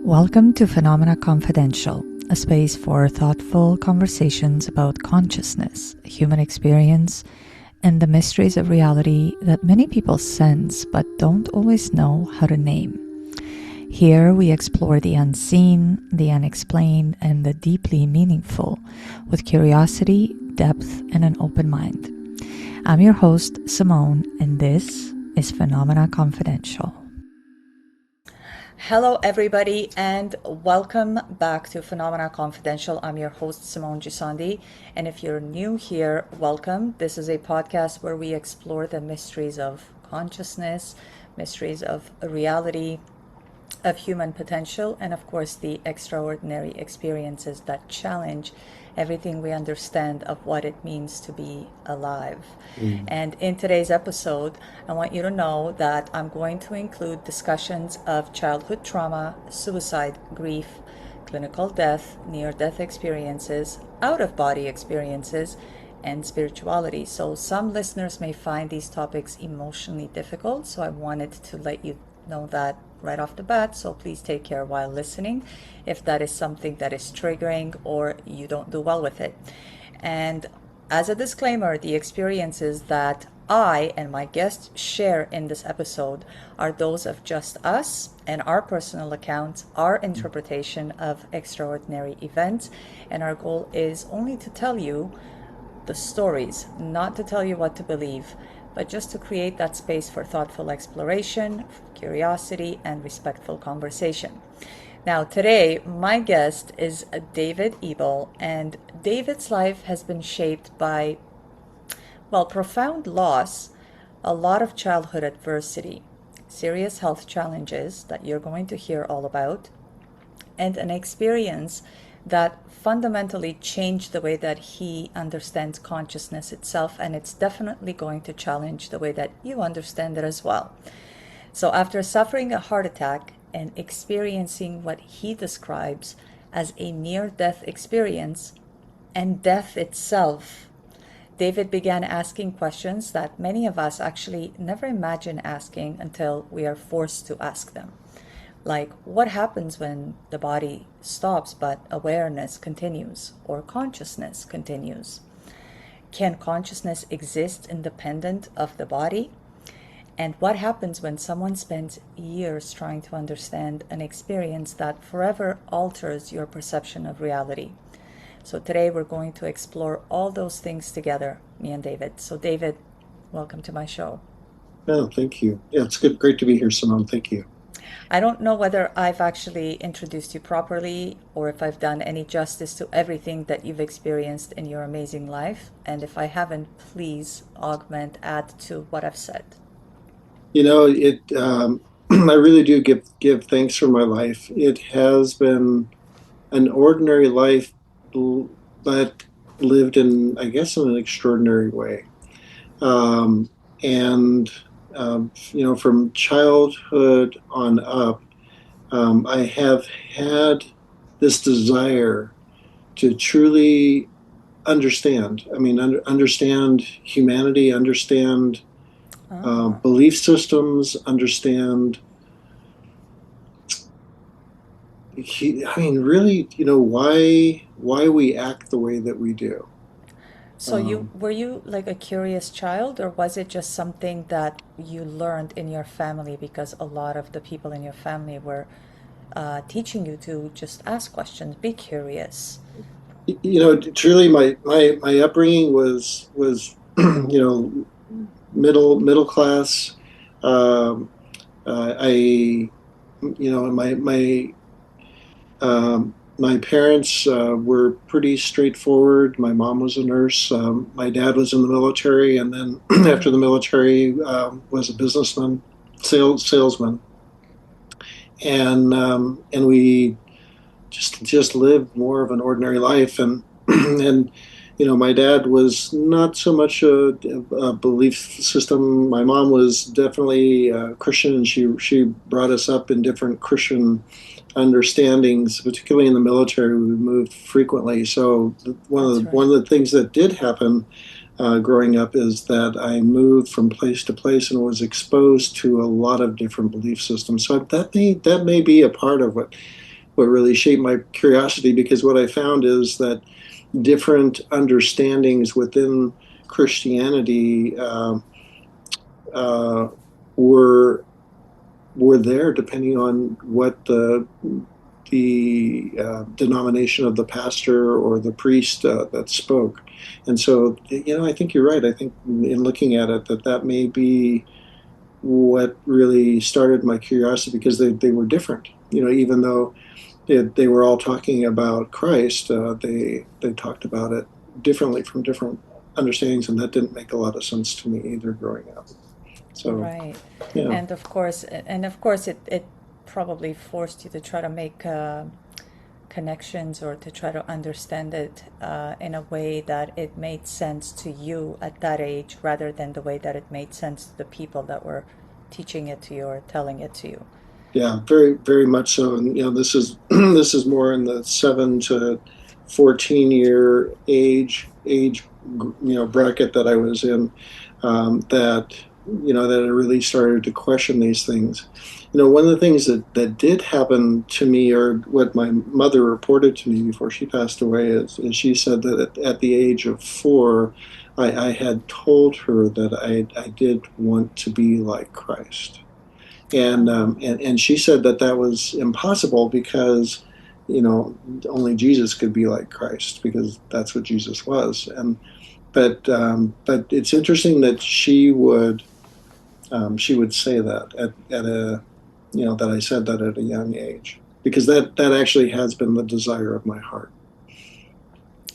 Welcome to Phenomena Confidential, a space for thoughtful conversations about consciousness, human experience, and the mysteries of reality that many people sense but don't always know how to name. Here we explore the unseen, the unexplained, and the deeply meaningful with curiosity, depth, and an open mind. I'm your host, Simone, and this is Phenomena Confidential. Hello, everybody, and welcome back to Phenomena Confidential. I'm your host, Simone Gisandi, and if you're new here, welcome. This is a podcast where we explore the mysteries of consciousness, mysteries of reality, of human potential, and of course, the extraordinary experiences that challenge everything we understand of what it means to be alive. And in today's episode, I want you to know that I'm going to include discussions of childhood trauma, suicide, grief, clinical death, near-death experiences, out-of-body experiences, and spirituality. So some listeners may find these topics emotionally difficult, so I wanted to let you know that right off the bat, so please take care while listening if that is something that is triggering or you don't do well with it. And as a disclaimer, the experiences that I and my guests share in this episode are those of just us and our personal accounts, our interpretation of extraordinary events, and our goal is only to tell you the stories, not to tell you what to believe, but just to create that space for thoughtful exploration, curiosity, and respectful conversation. Now, today, my guest is David Ebel, and David's life has been shaped by, profound loss, a lot of childhood adversity, serious health challenges that you're going to hear all about, and an experience that fundamentally changed the way that he understands consciousness itself, and it's definitely going to challenge the way that you understand it as well. So after suffering a heart attack and experiencing what he describes as a near-death experience and death itself, David began asking questions that many of us actually never imagine asking until we are forced to ask them. Like, what happens when the body stops but awareness continues or consciousness continues? Can consciousness exist independent of the body? And what happens when someone spends years trying to understand an experience that forever alters your perception of reality? So today we're going to explore all those things together, me and David. So David, welcome to my show. Oh, thank you. Yeah, it's good. Great to be here, Simone. Thank you. I don't know whether I've actually introduced you properly or if I've done any justice to everything that you've experienced in your amazing life. And if I haven't, please augment, add to what I've said. You know, it. I really do give thanks for my life. It has been an ordinary life, but lived in, I guess, in an extraordinary way. Um, and from childhood on up, I have had this desire to truly understand. I mean, understand humanity, understand Ah, belief systems, understand. I mean, really, why we act the way that we do. so you Um, were you like a curious child, or was it just something that you learned in your family because a lot of the people in your family were teaching you to just ask questions, be curious? Truly, my upbringing was middle class. Um, I my parents were pretty straightforward. My mom was a nurse. My dad was in the military, and then after the military, was a businessman, salesman, and we just lived more of an ordinary life. And and my dad was not so much a belief system. My mom was definitely Christian, and she brought us up in different Christian understandings, particularly in the military. We moved frequently. So That's one right. of the things that did happen growing up is that I moved from place to place and was exposed to a lot of different belief systems. So that may be a part of what what really shaped my curiosity, because what I found is that different understandings within Christianity uh, were were there depending on what the denomination of the pastor or the priest that spoke. And so, I think you're right. I think in looking at it, that may be what really started my curiosity, because they were different. Even though they were all talking about Christ, they talked about it differently from different understandings, and that didn't make a lot of sense to me either growing up. So, Right. yeah. And of course it probably forced you to try to make connections or to try to understand it in a way that it made sense to you at that age rather than the way that it made sense to the people that were teaching it to you or telling it to you. Yeah, very, very much so. And this is this is more in the 7 to 14 year age bracket that I was in. That that I really started to question these things. One of the things that did happen to me, or what my mother reported to me before she passed away, is she said that at the age of 4, I had told her that I did want to be like Christ. And, Oh. um, and and she said that that was impossible, because only Jesus could be like Christ, because that's what Jesus was. And but it's interesting that she would say that at a that I said that at a young age, because that actually has been the desire of my heart.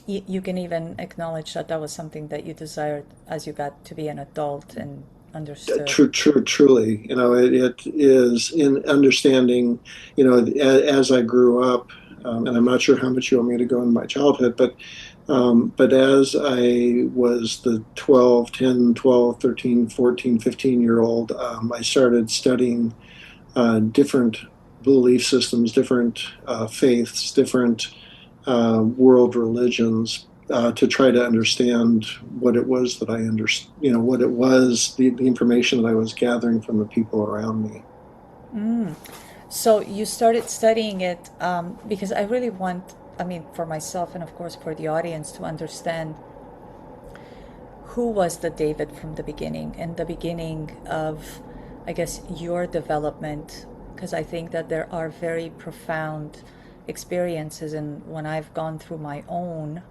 You can even acknowledge that that was something that you desired as you got to be an adult and understood. Truly, it is in understanding, as I grew up, and I'm not sure how much you want me to go into my childhood, but as I was the 12, 10, 12, 13, 14, 15-year old, I started studying different belief systems, different faiths, different world religions, to try to understand what it was that I understood, what it was, the information that I was gathering from the people around me. So you started studying it because I really want, I mean, for myself and of course for the audience to understand who was the David from the beginning and the beginning of, I guess, your development. Because I think that there are very profound experiences, and when I've gone through my own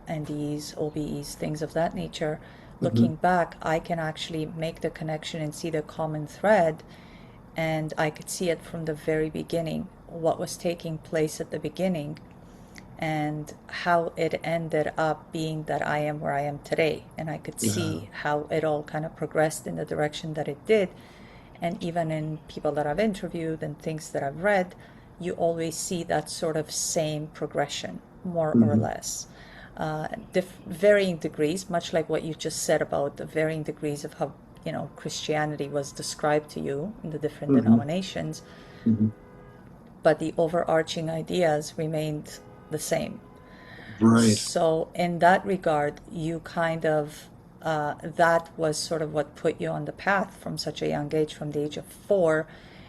NDEs, OBEs, things of that nature, Hmm. looking back, I can actually make the connection and see the common thread, and I could see it from the very beginning, what was taking place at the beginning, and how it ended up being that I am where I am today. And I could Yeah. see how it all kind of progressed in the direction that it did. And even in people that I've interviewed and things that I've read, you always see that sort of same progression, more or Hmm. less. Varying degrees, much like what you just said about the varying degrees of how Christianity was described to you in the different Hmm. denominations, Hmm. but the overarching ideas remained the same. Right. So, in that regard, you kind of, that was sort of what put you on the path from such a young age, from the age of 4.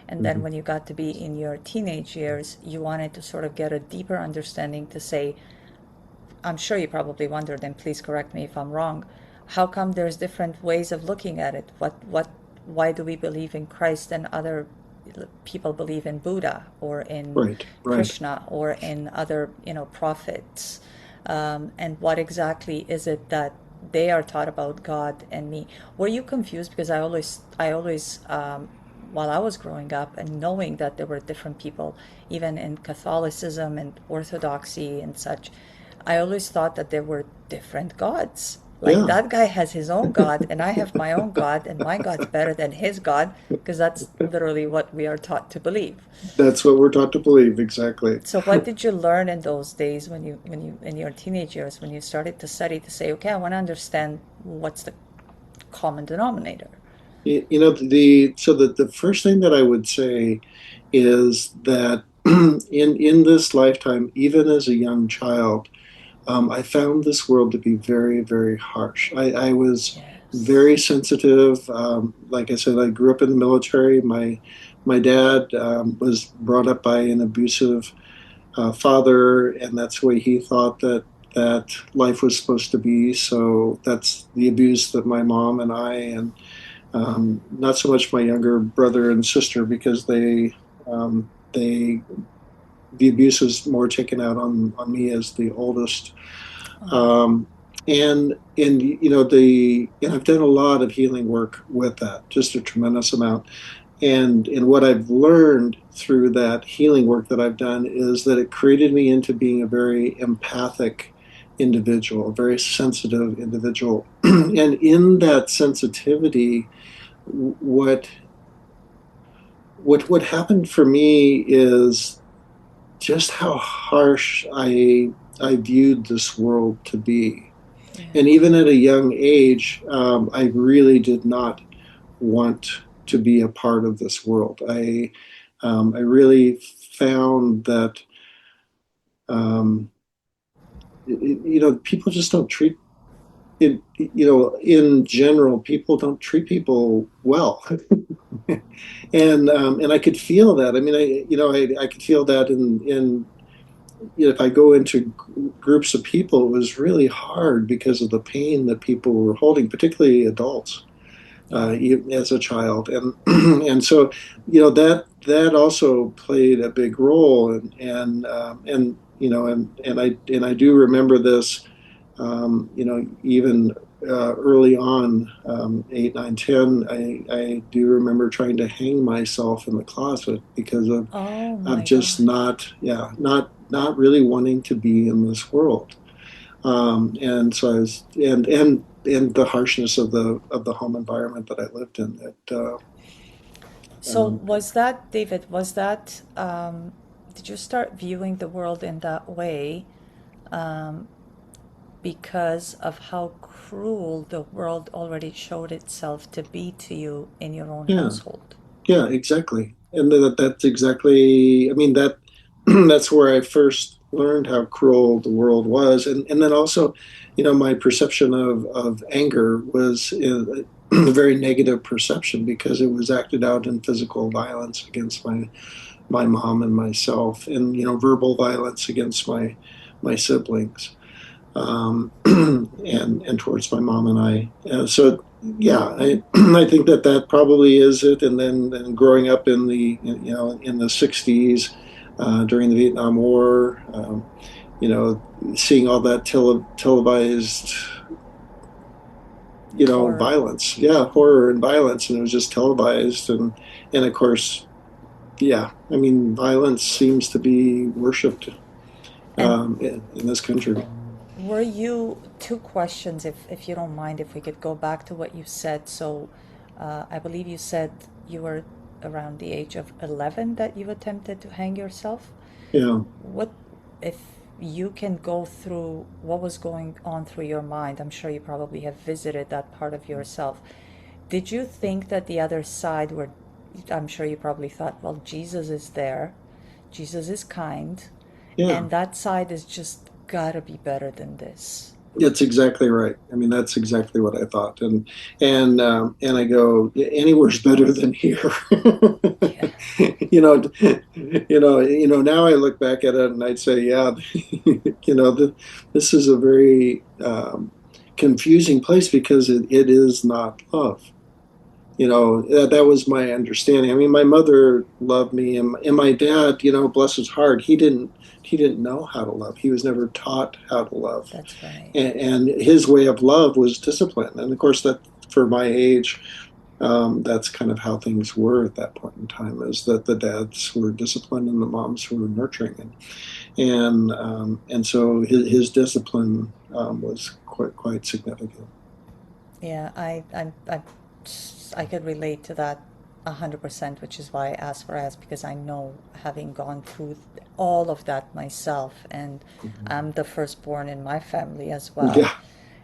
And then Hmm. when you got to be in your teenage years, you wanted to sort of get a deeper understanding to say, I'm sure you probably wondered, and please correct me if I'm wrong, how come there's different ways of looking at it? Why do we believe in Christ and other people believe in Buddha or in Right. Right. Krishna or in other, prophets? And what exactly is it that they are taught about God and me? Were you confused? Because I always, while I was growing up and knowing that there were different people, even in Catholicism and Orthodoxy and such, I always thought that there were different gods. Like Yeah. that guy has his own God, and I have my own God, and my God's better than his God, because that's literally what we are taught to believe. That's what we're taught to believe. Exactly. So, what did you learn in those days when you in your teenage years when you started to study to say, okay, I want to understand what's the common denominator? The first thing that I would say is that in this lifetime, even as a young child, I found this world to be very, very harsh. I was Yes. very sensitive. Like I said, I grew up in the military. my dad was brought up by an abusive father, and that's the way he thought that life was supposed to be. So that's the abuse that my mom and I, and not so much my younger brother and sister, because they the abuse was more taken out on me as the oldest. Oh, Um, and you know the and I've done a lot of healing work with that, just a tremendous amount. And what I've learned through that healing work that I've done is that it created me into being a very empathic individual, a very sensitive individual. And in that sensitivity, what what happened for me is just how harsh I viewed this world to be. yeah. And even at a young age, I really did not want to be a part of this world. I really found that um, you know people just don't treat it. You know, in general, people don't treat people well, and I could feel that. I mean, I could feel that in you know, if I go into groups of people, it was really hard because of the pain that people were holding, particularly adults, Yeah. as a child, and and so you know that also played a big role, and you know, and I do remember this, you know, even early on, 8, 9, 10, I do remember trying to hang myself in the closet because Oh of my just gosh. not really wanting to be in this world. And so I was, and the harshness of the home environment that I lived in. So Um, was that, David, was that, did you start viewing the world in that way because of how cruel the world already showed itself to be to you in your own yeah, household? yeah, exactly. And that's exactly. I mean that's where I first learned how cruel the world was, and then also, you know, my perception of anger was a very negative perception because it was acted out in physical violence against my mom and myself, and you know, verbal violence against my siblings, and towards my mom and I. So yeah, I think that probably is it. And then growing up in the you know in the '60s, during the Vietnam War, you know, seeing all that televised, you know, Horror. violence, yeah, Yeah. horror and violence, and it was just televised, and of course, yeah, I mean, violence seems to be worshipped And in this country. were you, two questions, if you don't mind, if we could go back to what you said. So, I believe you said you were around the age of 11 that you attempted to hang yourself. Yeah, What, if you can go through what was going on through your mind? I'm sure you probably have visited that part of yourself. Did you think that the other side were, I'm sure you probably thought, well, Jesus is there, Jesus is kind, yeah. and that side is just gotta be better than this. That's exactly right. I mean, that's exactly what I thought, and I go, anywhere's better than here. Yeah. You know, Now I look back at it and I'd say, yeah, you know, this is a very confusing place because it is not love. You know, that was my understanding. I mean, my mother loved me, and my dad, you know, bless his heart, he didn't know how to love. He was never taught how to love, That's right. and his way of love was discipline. And of course, that for my age, that's kind of how things were at that point in time. Is that the dads were disciplined and the moms were nurturing, and so his discipline was quite significant. Yeah, I could relate to that 100%, which is why I asked for us, because I know, having gone through all of that myself, and I'm the firstborn in my family as well. Yeah,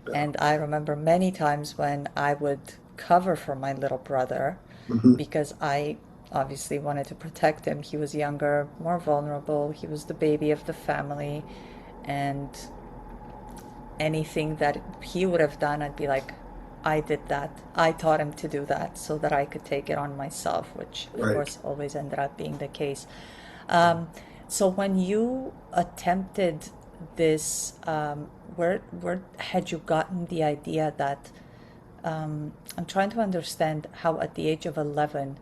yeah. And I remember many times when I would cover for my little brother Hmm. because I obviously wanted to protect him. He was younger, more vulnerable, he was the baby of the family, and anything that he would have done, I'd be like, I did that. I taught him to do that so that I could take it on myself, which of Right. course always ended up being the case. Um, so when you attempted this, where had you gotten the idea that I'm trying to understand how at the age of 11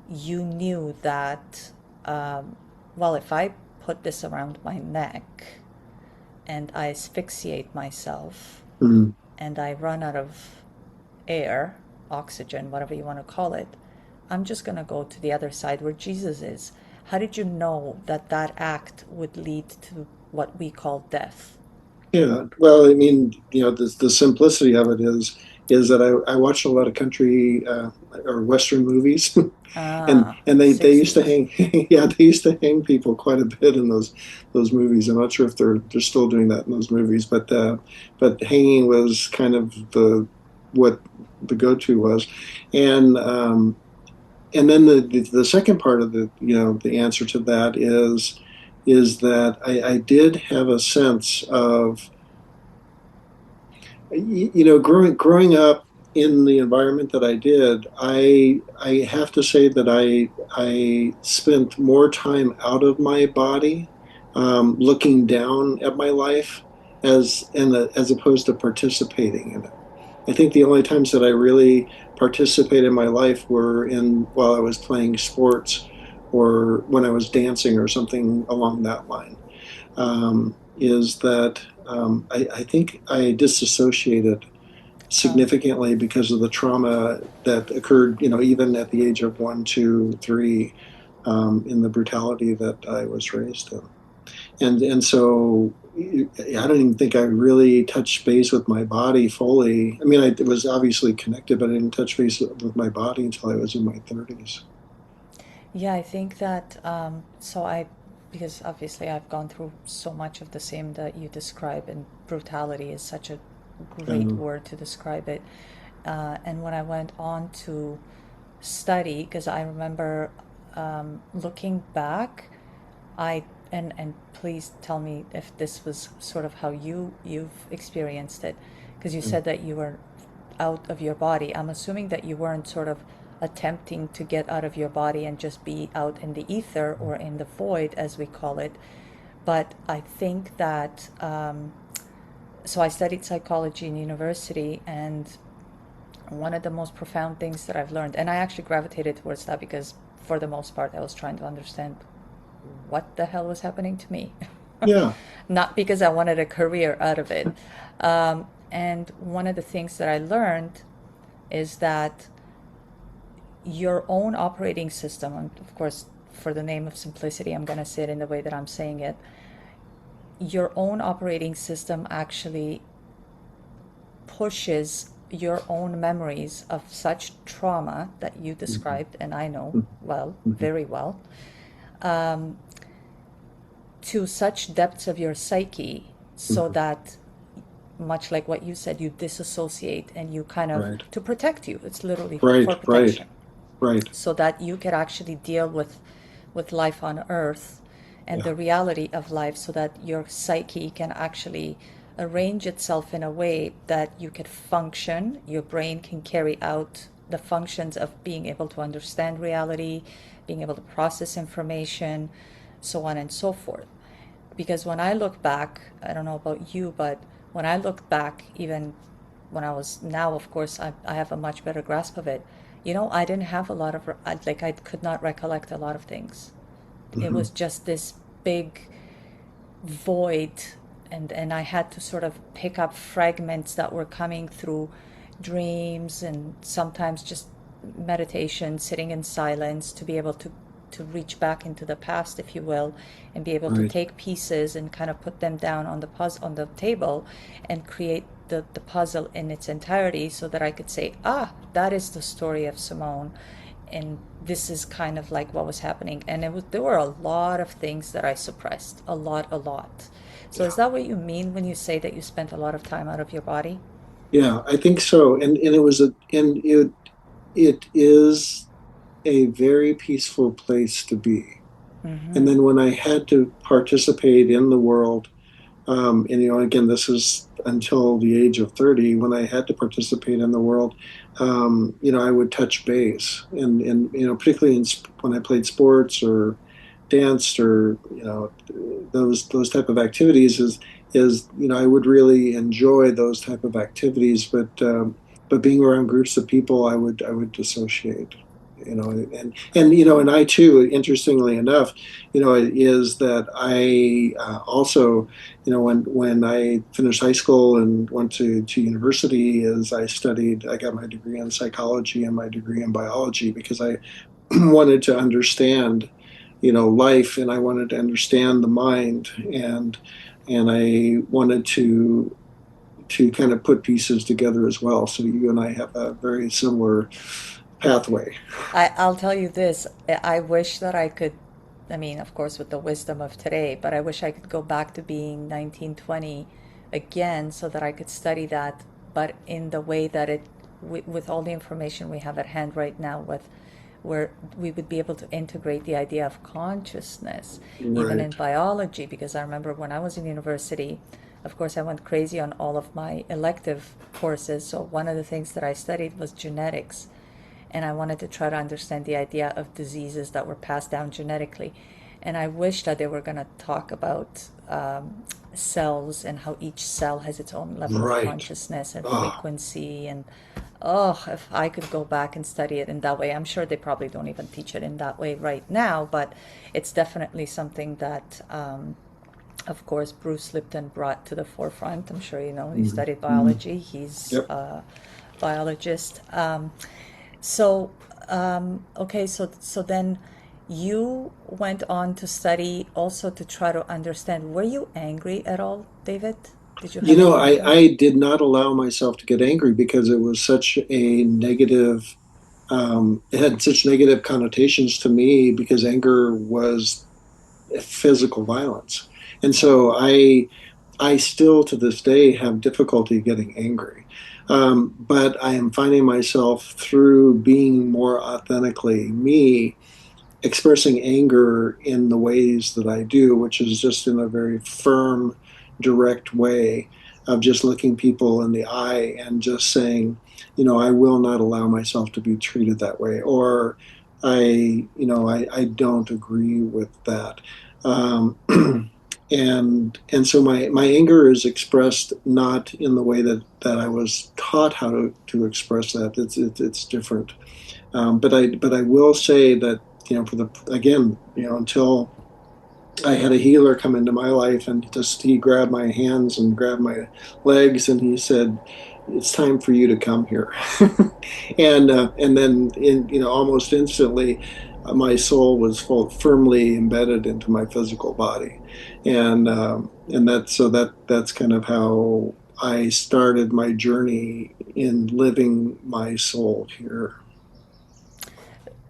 you knew that, well, if I put this around my neck and I asphyxiate myself Mhm. and I run out of air, oxygen, whatever you want to call it, I'm just going to go to the other side where Jesus is. How did you know that that act would lead to what we call death? Yeah, well, I mean, the simplicity of it is that I watch a lot of country or Western movies, and Ah, they used to 60s. hang, yeah, they used to hang people quite a bit in those movies. I'm not sure if they're still doing that in those movies, but hanging was kind of the what the go-to was, and and then the second part of the answer to that is that I did have a sense of growing up in the environment that I did, I have to say that I spent more time out of my body, looking down at my life as opposed to participating in it. I think the only times that I really participated in my life were in while I was playing sports or when I was dancing or something along that line. Is that I think I disassociated Oh, significantly because of the trauma that occurred, even at the age of 1, 2, 3, in the brutality that I was raised in. And so I don't even think I really touched base with my body fully. I mean, it was obviously connected, but I didn't touch base with my body until I was in my 30s. yeah, I think that, so I, because obviously I've gone through so much of the same that you describe, and brutality is such a great Um, word to describe it. And when I went on to study, because I remember looking back, I and please tell me if this was sort of how you've experienced it, because you said that you were out of your body. I'm assuming that you weren't sort of attempting to get out of your body and just be out in the ether or in the void, as we call it. But I think that, so I studied psychology in university, and one of the most profound things that I've learned, and I actually gravitated towards that because for the most part I was trying to understand what the hell was happening to me. yeah. Not because I wanted a career out of it. And one of the things that I learned is that your own operating system, and of course, for the name of simplicity, I'm going to say it in the way that I'm saying it. Your own operating system actually pushes your own memories of such trauma that you Mhm. described, and I know well, Mhm. very well, to such depths of your psyche so Mhm. that, much like what you said, you disassociate and you kind of, Right. to protect you, it's literally Right. for Right. protection, Right. so that you could actually deal with life on earth and Yeah. the reality of life, so that your psyche can actually arrange itself in a way that you could function, your brain can carry out the functions of being able to understand reality, being able to process information, so on and so forth. Because when I look back, I don't know about you, but when I look back, even when I was now, of course, I have a much better grasp of it. I didn't have a lot of, like, I could not recollect a lot of things. It Mhm. was just this big void, and I had to sort of pick up fragments that were coming through dreams and sometimes just meditation, sitting in silence to be able to reach back into the past, if you will, and be able to Right. take pieces and kind of put them down on the on the table and create the puzzle in its entirety, so that I could say, that is the story of Simone, and this is kind of like what was happening. And there were a lot of things that I suppressed, a lot. So is Yeah. that what you mean when you say that you spent a lot of time out of your body? Yeah, I think so. And it is a very peaceful place to be. And Mm-hmm. then when I had to participate in the world, And again, this is until the age of 30 when I had to participate in the world. I would touch base, and particularly when I played sports or danced or those type of activities is I would really enjoy those type of activities, but being around groups of people, I would dissociate. And I too, interestingly enough, is that I also, when I finished high school and went to university, is I got my degree in psychology and my degree in biology because I wanted to understand, life, and I wanted to understand the mind, and I wanted to kind of put pieces together as well. So you and I have a very similar pathway. I'll tell you this. I wish that I could, I mean, of course, with the wisdom of today, but I wish I could go back to being 1920 again so that I could study that, but in the way that with all the information we have at hand right now, where we would be able to integrate the idea of consciousness, even in Right. biology, because I remember when I was in university, of course, I went crazy on all of my elective courses. So one of the things that I studied was genetics, and I wanted to try to understand the idea of diseases that were passed down genetically. And I wish that they were going to talk about cells and how each cell has its own level of Right. consciousness and Ah, frequency. And oh, if I could go back and study it in that way. I'm sure they probably don't even teach it in that way right now, but it's definitely something that, of course, Bruce Lipton brought to the forefront. I'm sure you know he mhm, studied mhm. biology. He's Yep. a biologist. So, okay, so then you went on to study also to try to understand. Were you angry at all, David? Did you have any I, anger? I did not allow myself to get angry because it was such a negative, it had such negative connotations to me because anger was physical violence. And so I still to this day have difficulty getting angry. But I am finding myself through being more authentically me expressing anger in the ways that I do, which is just in a very firm, direct way of just looking people in the eye and just saying, I will not allow myself to be treated that way, or I don't agree with that. And so my anger is expressed not in the way that I was taught how to express that. It's different. But I will say that for the again until I had a healer come into my life, and just he grabbed my hands and grabbed my legs and he said, "It's time for you to come here." And then almost instantly, my soul was firmly embedded into my physical body, and that's kind of how I started my journey in living my soul here.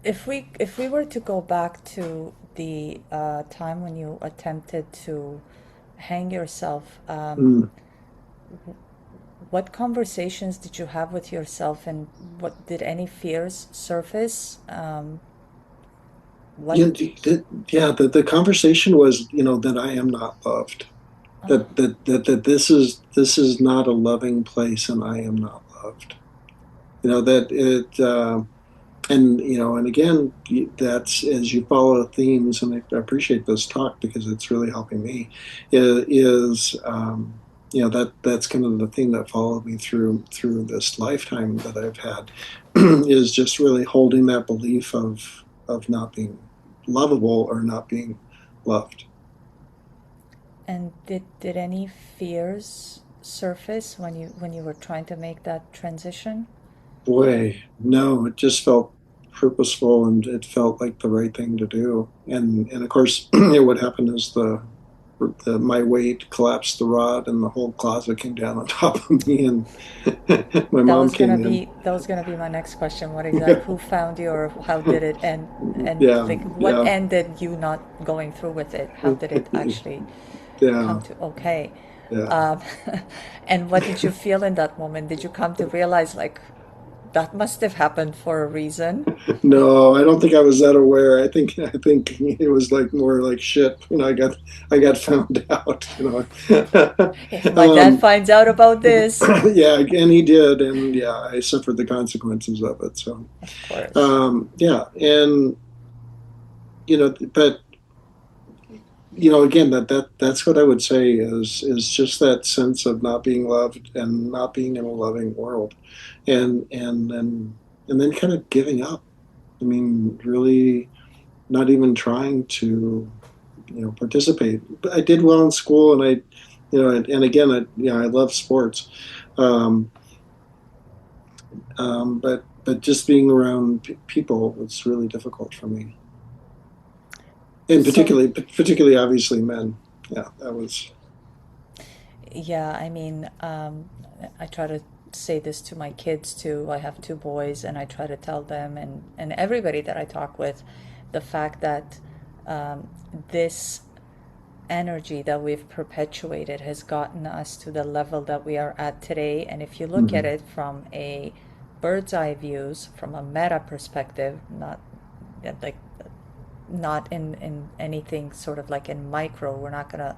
If we were to go back to the time when you attempted to hang yourself, Mm. what conversations did you have with yourself, and what did any fears surface? What? Yeah, yeah. The conversation was, that I am not loved. That this is not a loving place, and I am not loved. That it, and again, that's as you follow themes, and I appreciate this talk because it's really helping me. Is that's kind of the theme that followed me through this lifetime that I've had, is just really holding that belief of not being lovable or not being loved. And did any fears surface when you were trying to make that transition? Boy, no, it just felt purposeful and it felt like the right thing to do. And of course, what happened is my weight collapsed the rod and the whole closet came down on top of me, and my mom came in. That was gonna be my next question. What exact? Who found you, or how did it end? And Yeah, like, what yeah, ended you not going through with it? How did it actually come yeah, to okay? yeah. Um, and what did you feel in that moment? Did you come to realize like, That must have happened for a reason. No, I don't think I was that aware. I think it was like more like shit. I got found out. If my dad Um, finds out about this, yeah, and he did, and yeah, I suffered the consequences of it. So of course. yeah, and but again, that's what I would say is just that sense of not being loved and not being in a loving world, and then kind of giving up. I mean, really not even trying to participate. But I did well in school, and and again, I love sports, um, but just being around people was really difficult for me, and So, particularly obviously men. Yeah, that was. yeah, I mean, I try to say this to my kids too. I have two boys, and I try to tell them and everybody that I talk with the fact that um, this energy that we've perpetuated has gotten us to the level that we are at today. And if you look at Mhm. it from a bird's eye views, from a meta perspective, like not in anything sort of like in micro, we're not going to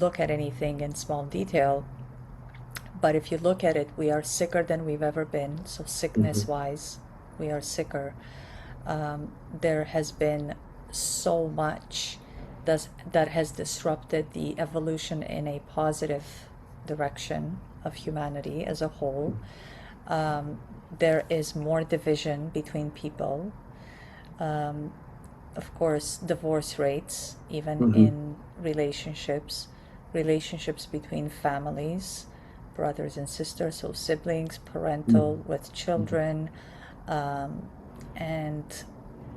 look at anything in small detail. But if you look at it, we are sicker than we've ever been. So, sickness Mhm. wise, we are sicker. There has been so much that has disrupted the evolution in a positive direction of humanity as a whole. There is more division between people. Um, of course, divorce rates, even Mhm. in relationships, relationships between families, brothers and sisters, so siblings, parental Mhm. with Mhm. children, um, and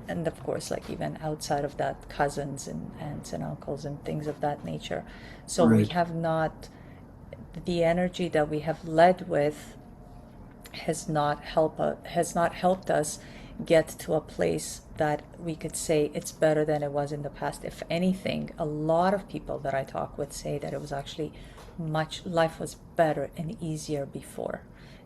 and of course, like even outside of that, cousins and aunts and uncles and things of that nature. So we Right. have not the energy that we have led with has not helped us get to a place that we could say it's better than it was in the past. If anything, a lot of people that I talk with say that it was actually much life was better and easier before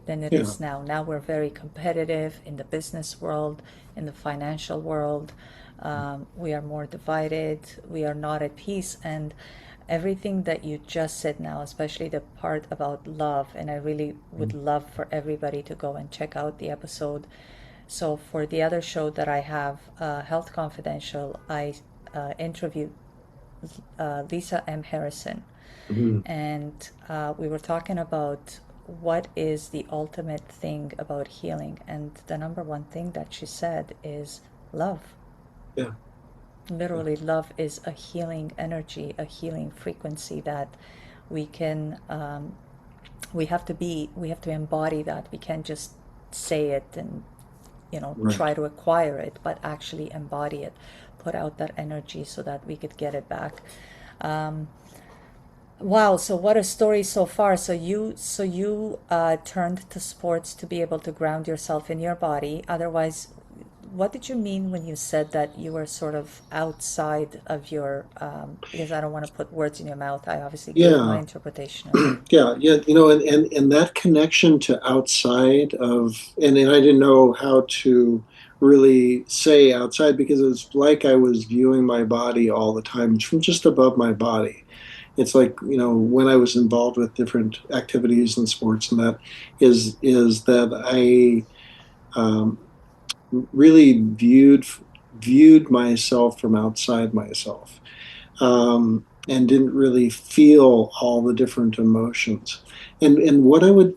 than it Yeah. is now. Now we're very competitive in the business world, in the financial world. We are more divided. We are not at peace, and everything that you just said now, especially the part about love, and I really would love for everybody to go and check out the episode. So, for the other show that I have, Health Confidential, I interviewed Lisa M. Harrison, Mhm. and we were talking about what is the ultimate thing about healing. And the number one thing that she said is love. Yeah. Yeah. Literally, love is a healing energy, a healing frequency that we can we have to embody that. We can't just say it and Right. try to acquire it, but actually embody it, put out that energy so that we could get it back. um, wow, so what a story so far. So you turned to sports to be able to ground yourself in your body. Otherwise, what did you mean when you said that you were sort of outside of your, because I don't want to put words in your mouth. I obviously gave my Yeah. interpretation of it. Yeah. And that connection to outside of, and I didn't know how to really say outside because it was like I was viewing my body all the time from just above my body. It's like, when I was involved with different activities and sports, and that is that I um, really viewed myself from outside myself, and didn't really feel all the different emotions. And what I would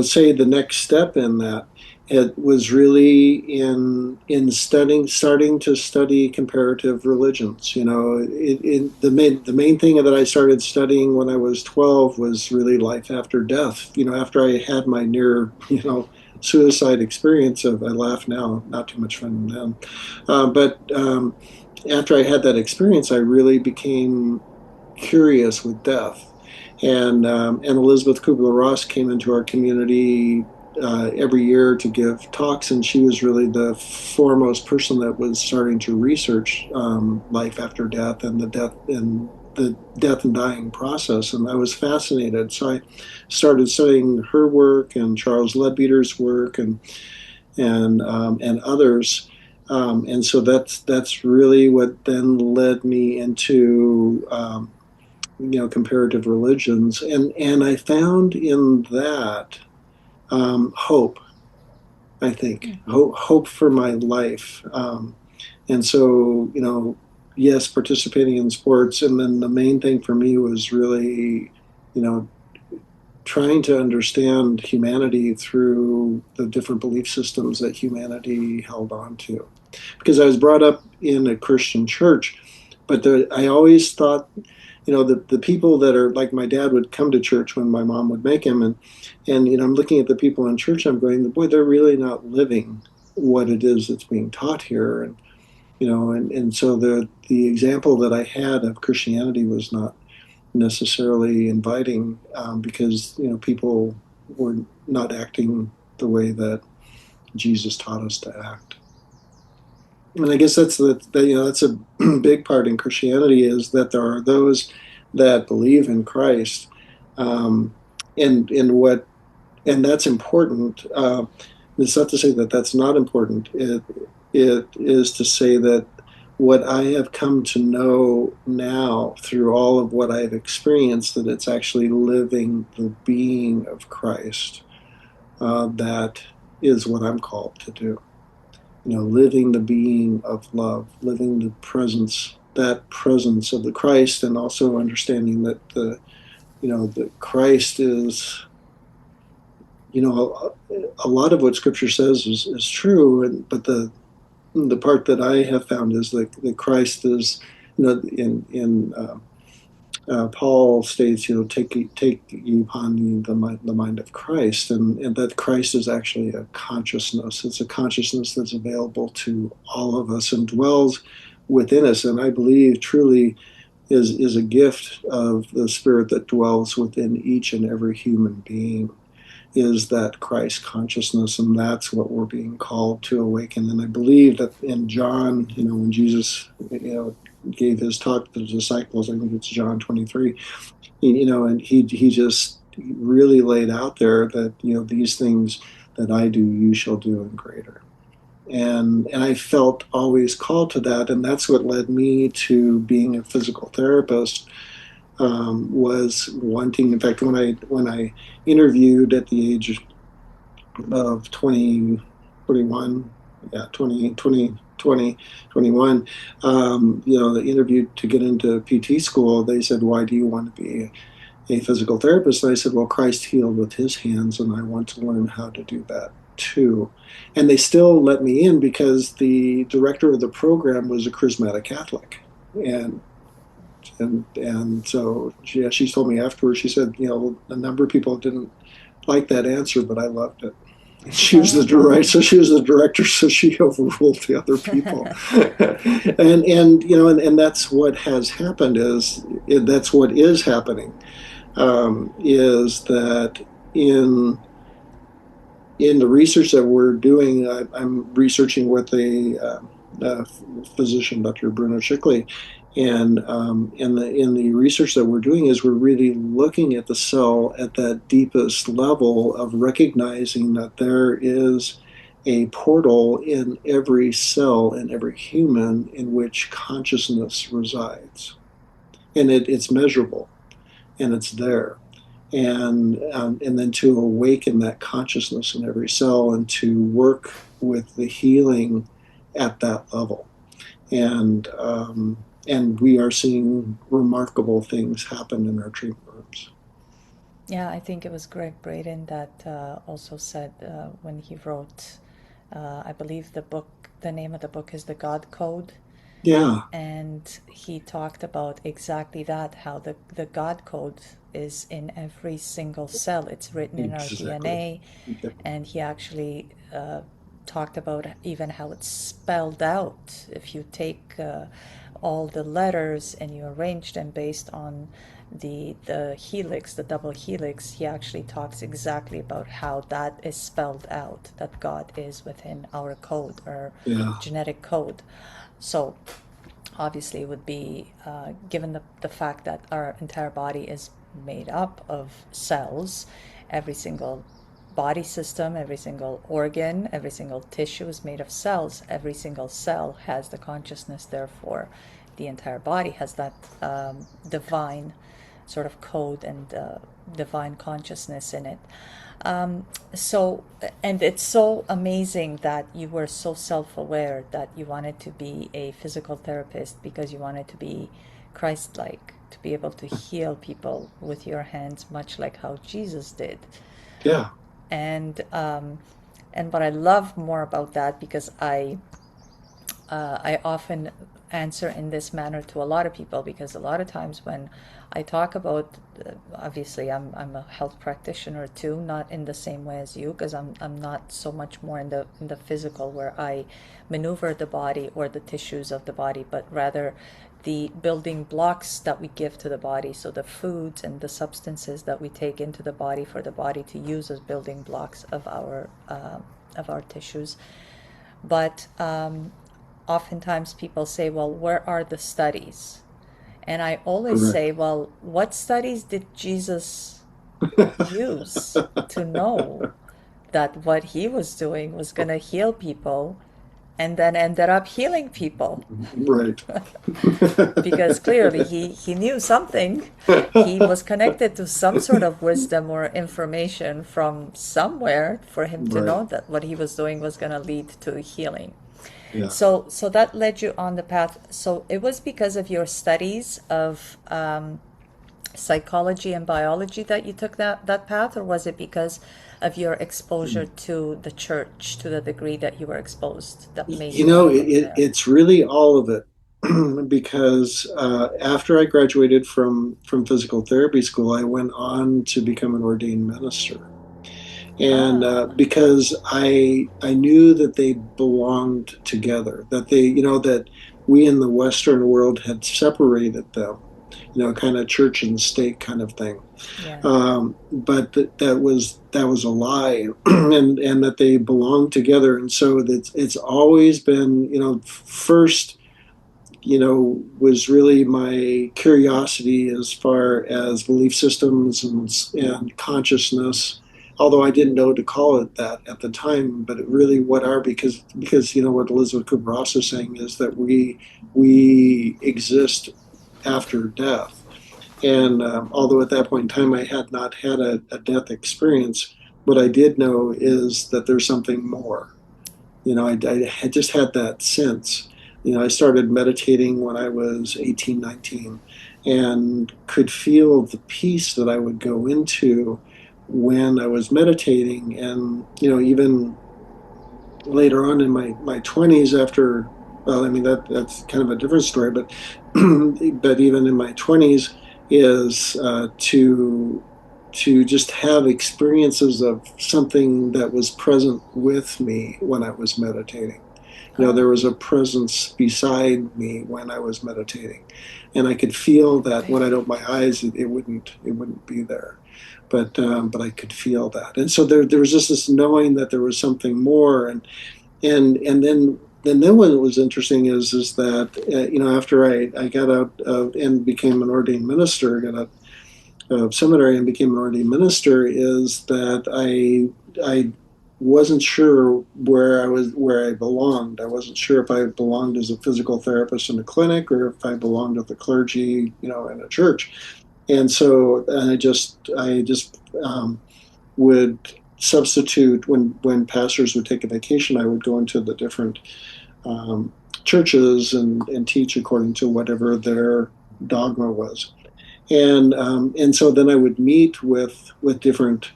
say the next step in that, it was really in starting to study comparative religions. The main thing that I started studying when I was 12 was really life after death. After I had my near suicide experience of, I laugh now, not too much fun then, but after I had that experience, I really became curious with death. And Elizabeth Kubler-Ross came into our community every year to give talks, and she was really the foremost person that was starting to research life after death and the death and dying process, and I was fascinated. So I started studying her work and Charles Leadbeater's work and others. And so that's really what then led me into comparative religions, and I found in that hope. I think hope for my life, and so yes, participating in sports, and then the main thing for me was really you know trying to understand humanity through the different belief systems that humanity held on to. Because I was brought up in a Christian church, but I always thought, the people that are like my dad would come to church when my mom would make him, and I'm looking at the people in church, I'm going, boy, they're really not living what it is that's being taught here, and so the example that I had of Christianity was not necessarily inviting because people were not acting the way that Jesus taught us to act. And I guess that's a big part in Christianity, is that there are those that believe in Christ, um, and that's important. It's not to say that that's not important. It is to say that what I have come to know now through all of what I've experienced, that it's actually living the being of Christ, that is what I'm called to do. Living the being of love, living that presence of the Christ, and also understanding that the Christ is, a lot of what Scripture says is true, but the part that I have found is that the Christ is, in Paul states, take ye upon you the mind of Christ, and that Christ is actually a consciousness. It's a consciousness that's available to all of us and dwells within us, and I believe truly is a gift of the Spirit that dwells within each and every human being, is that Christ consciousness, and that's what we're being called to awaken. And I believe that in John, when Jesus, gave his talk to the disciples, I think it's John 23, and he just really laid out there that these things that I do, you shall do, and greater. And I felt always called to that, and that's what led me to being a physical therapist. Was wanting, in fact, when I interviewed at the age of 20, 21, yeah, 20, 20, 20, 21, the interview to get into PT school, they said, why do you want to be a physical therapist? And I said, well, Christ healed with his hands, and I want to learn how to do that too. And they still let me in because the director of the program was a charismatic Catholic. And so she told me afterwards, she said, a number of people didn't like that answer, but I loved it. She was the Oh, director, wow. so she was the director, so she overruled the other people. And that's what has happened, that's what is happening, is that in the research that we're doing, I'm researching with a physician, Dr. Bruno Schickley, and in the research that we're doing is we're really looking at the cell at that deepest level of recognizing that there is a portal in every cell in every human in which consciousness resides, and it's measurable and it's there, and then to awaken that consciousness in every cell and to work with the healing at that level. And we are seeing remarkable things happen in our treatment rooms. Yeah, I think it was Greg Braden that also said when he wrote, I believe the name of the book is The God Code. Yeah, And he talked about exactly that, how the God code is in every single cell. It's written in our exactly. DNA. Yep. And he actually talked about even how it's spelled out. If you take all the letters and you arrange them based on the helix, the double helix, he actually talks exactly about how that is spelled out, that God is within our code, our Yeah. genetic code. So obviously would be given the fact that our entire body is made up of cells, every single body system, every single organ, every single tissue is made of cells. Every single cell has the consciousness, therefore, the entire body has that divine sort of code and divine consciousness in it. So, and it's so amazing that you were so self aware that you wanted to be a physical therapist because you wanted to be Christ like, to be able to heal people with your hands, much like how Jesus did. Yeah. And what I love more about that, because I often answer in this manner to a lot of people, because a lot of times when I talk about, obviously I'm a health practitioner too, not in the same way as you, because I'm not so much more in the physical where I maneuver the body or the tissues of the body, but rather the building blocks that we give to the body, so the foods and the substances that we take into the body for the body to use as building blocks of our tissues. But oftentimes people say, well, where are the studies? And I always Correct. say, well, what studies did Jesus use to know that what he was doing was going to heal people and then ended up healing people? Right. Because clearly he knew something. He was connected to some sort of wisdom or information from somewhere for him to Right. know that what he was doing was going to lead to healing. Yeah. So that led you on the path. So it was because of your studies of psychology and biology that you took that path, or was it because of your exposure to the church to the degree that you were exposed that made You you want know, to look there? it's really all of it. Because after I graduated from physical therapy school, I went on to become an ordained minister. And Ah, because I knew that they belonged together, that they, that we in the Western world had separated them, kind of church and state kind of thing. yeah. But that was a lie, and that they belong together. And so that it's always been, first, was really my curiosity as far as belief systems and consciousness. Although I didn't know to call it that at the time, but it really what are because what Elizabeth Kubler-Ross is saying is that we exist after death. And although at that point in time I had not had a death experience, what I did know is that there's something more. I had just had that sense. I started meditating when I was 18, 19, and could feel the peace that I would go into when I was meditating. And, even later on in my 20s after, well, I mean, that's kind of a different story, but, but even in my 20s is to just have experiences of something that was present with me when I was meditating. Oh, There was a presence beside me when I was meditating, and I could feel that when I'd open my eyes, it wouldn't be there, but I could feel that, and so there was just this knowing that there was something more, and then what was interesting is that after I got out and became an ordained minister, got out seminary and became an ordained minister, is that I wasn't sure where I belonged. I wasn't sure if I belonged as a physical therapist in a clinic or if I belonged with the clergy, in a church. And so I just would substitute when pastors would take a vacation. I would go into the different um, churches and teach according to whatever their dogma was. And so then I would meet with different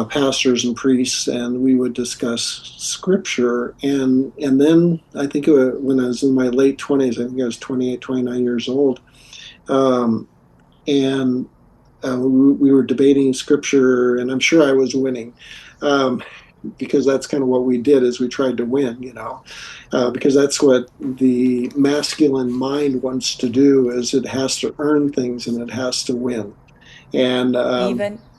pastors and priests, and we would discuss scripture. And then I think when I was in my late 20s, I think I was 28, 29 years old, um, and we were debating scripture, and I'm sure I was winning. Um, because that's kind of what we did is we tried to win, because that's what the masculine mind wants to do is it has to earn things and it has to win. And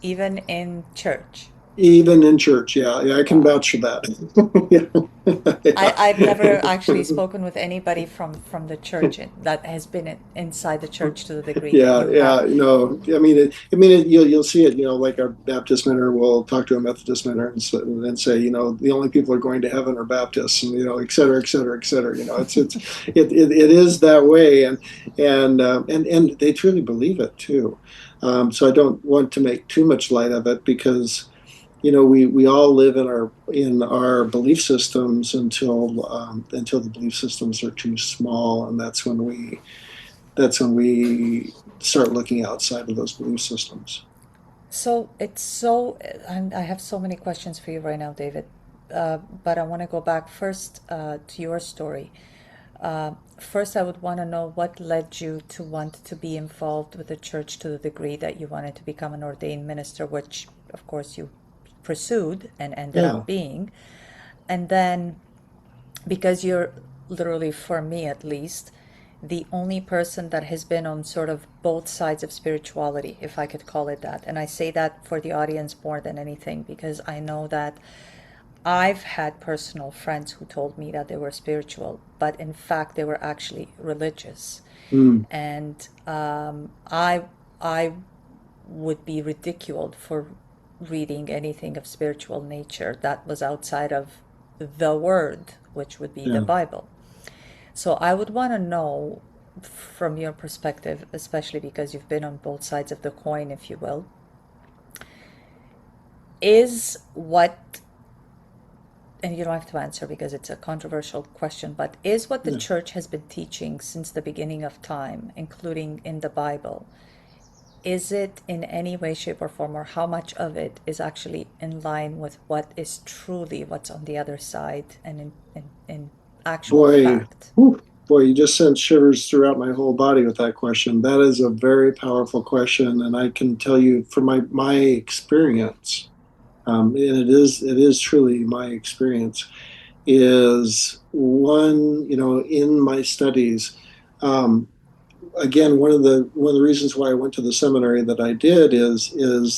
even in church. Even in church, yeah, yeah, I can Wow. vouch for that. I've never actually Yeah. spoken with anybody from the church that has been inside the church to the degree that Yeah, you have. yeah, you'll see it, like a Baptist minister will talk to a Methodist minister and say, the only people who are going to heaven are Baptists, and et cetera, et cetera, et cetera. It is that way, and they truly believe it too. So I don't want to make too much light of it because we all live in our belief systems until the belief systems are too small, and that's when we start looking outside of those belief systems. So it's so, and I have so many questions for you right now, David. But I want to go back first to your story. First, I would want to know what led you to want to be involved with the church to the degree that you wanted to become an ordained minister, which, of course, you pursued and ended Yeah, up being. And then, because you're literally, for me at least, the only person that has been on sort of both sides of spirituality, if I could call it that. And I say that for the audience more than anything because I know that I've had personal friends who told me that they were spiritual, but in fact they were actually religious. mm, And I would be ridiculed for reading anything of spiritual nature that was outside of the Word, which would be the yeah. Bible. So I would want to know from your perspective, especially because you've been on both sides of the coin, if you will, is what, and you don't have to answer because it's a controversial question, but is what the Yeah. church has been teaching since the beginning of time, including in the Bible, is it in any way, shape, or form, or how much of it is actually in line with what is truly what's on the other side and in actual Boy, fact? whew, boy, you just sent shivers throughout my whole body with that question. That is a very powerful question, and I can tell you from my experience, and it is truly my experience. Is one, in my studies. Um, Again, one of the reasons why I went to the seminary that I did is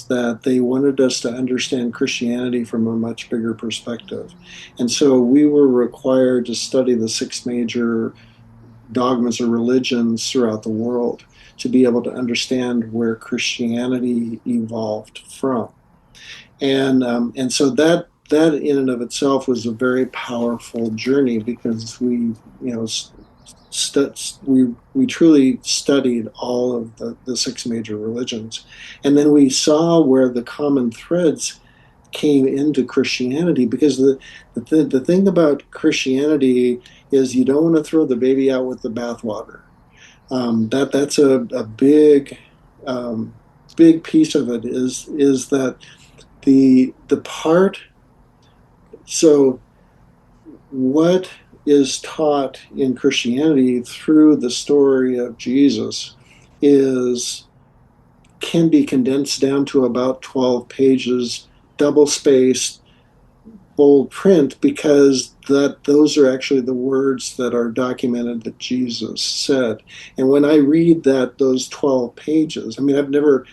that they wanted us to understand Christianity from a much bigger perspective, and so we were required to study the six major dogmas or religions throughout the world to be able to understand where Christianity evolved from, and so that in and of itself was a very powerful journey because we truly studied all of the six major religions, and then we saw where the common threads came into Christianity because the thing about Christianity is you don't want to throw the baby out with the bathwater. That's a um, big piece of it is that the part so what is taught in Christianity through the story of Jesus is can be condensed down to about 12 pages, double spaced, bold print, because those are actually the words that are documented that Jesus said. And when I read those 12 pages, I mean, I've never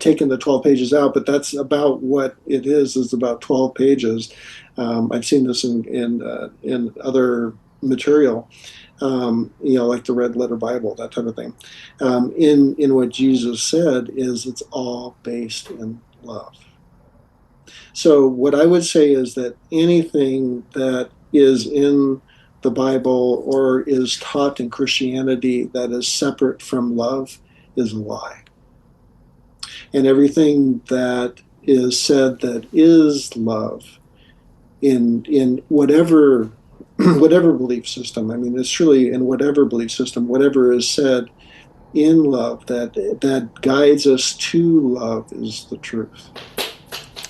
taken the 12 pages out, but that's about what it is about 12 pages. I've seen this in other material, like the Red Letter Bible, that type of thing. In what Jesus said is it's all based in love. So what I would say is that anything that is in the Bible or is taught in Christianity that is separate from love is a lie. And everything that is said that is love in whatever whatever belief system. I mean, it's truly in whatever belief system, whatever is said in love that guides us to love is the truth.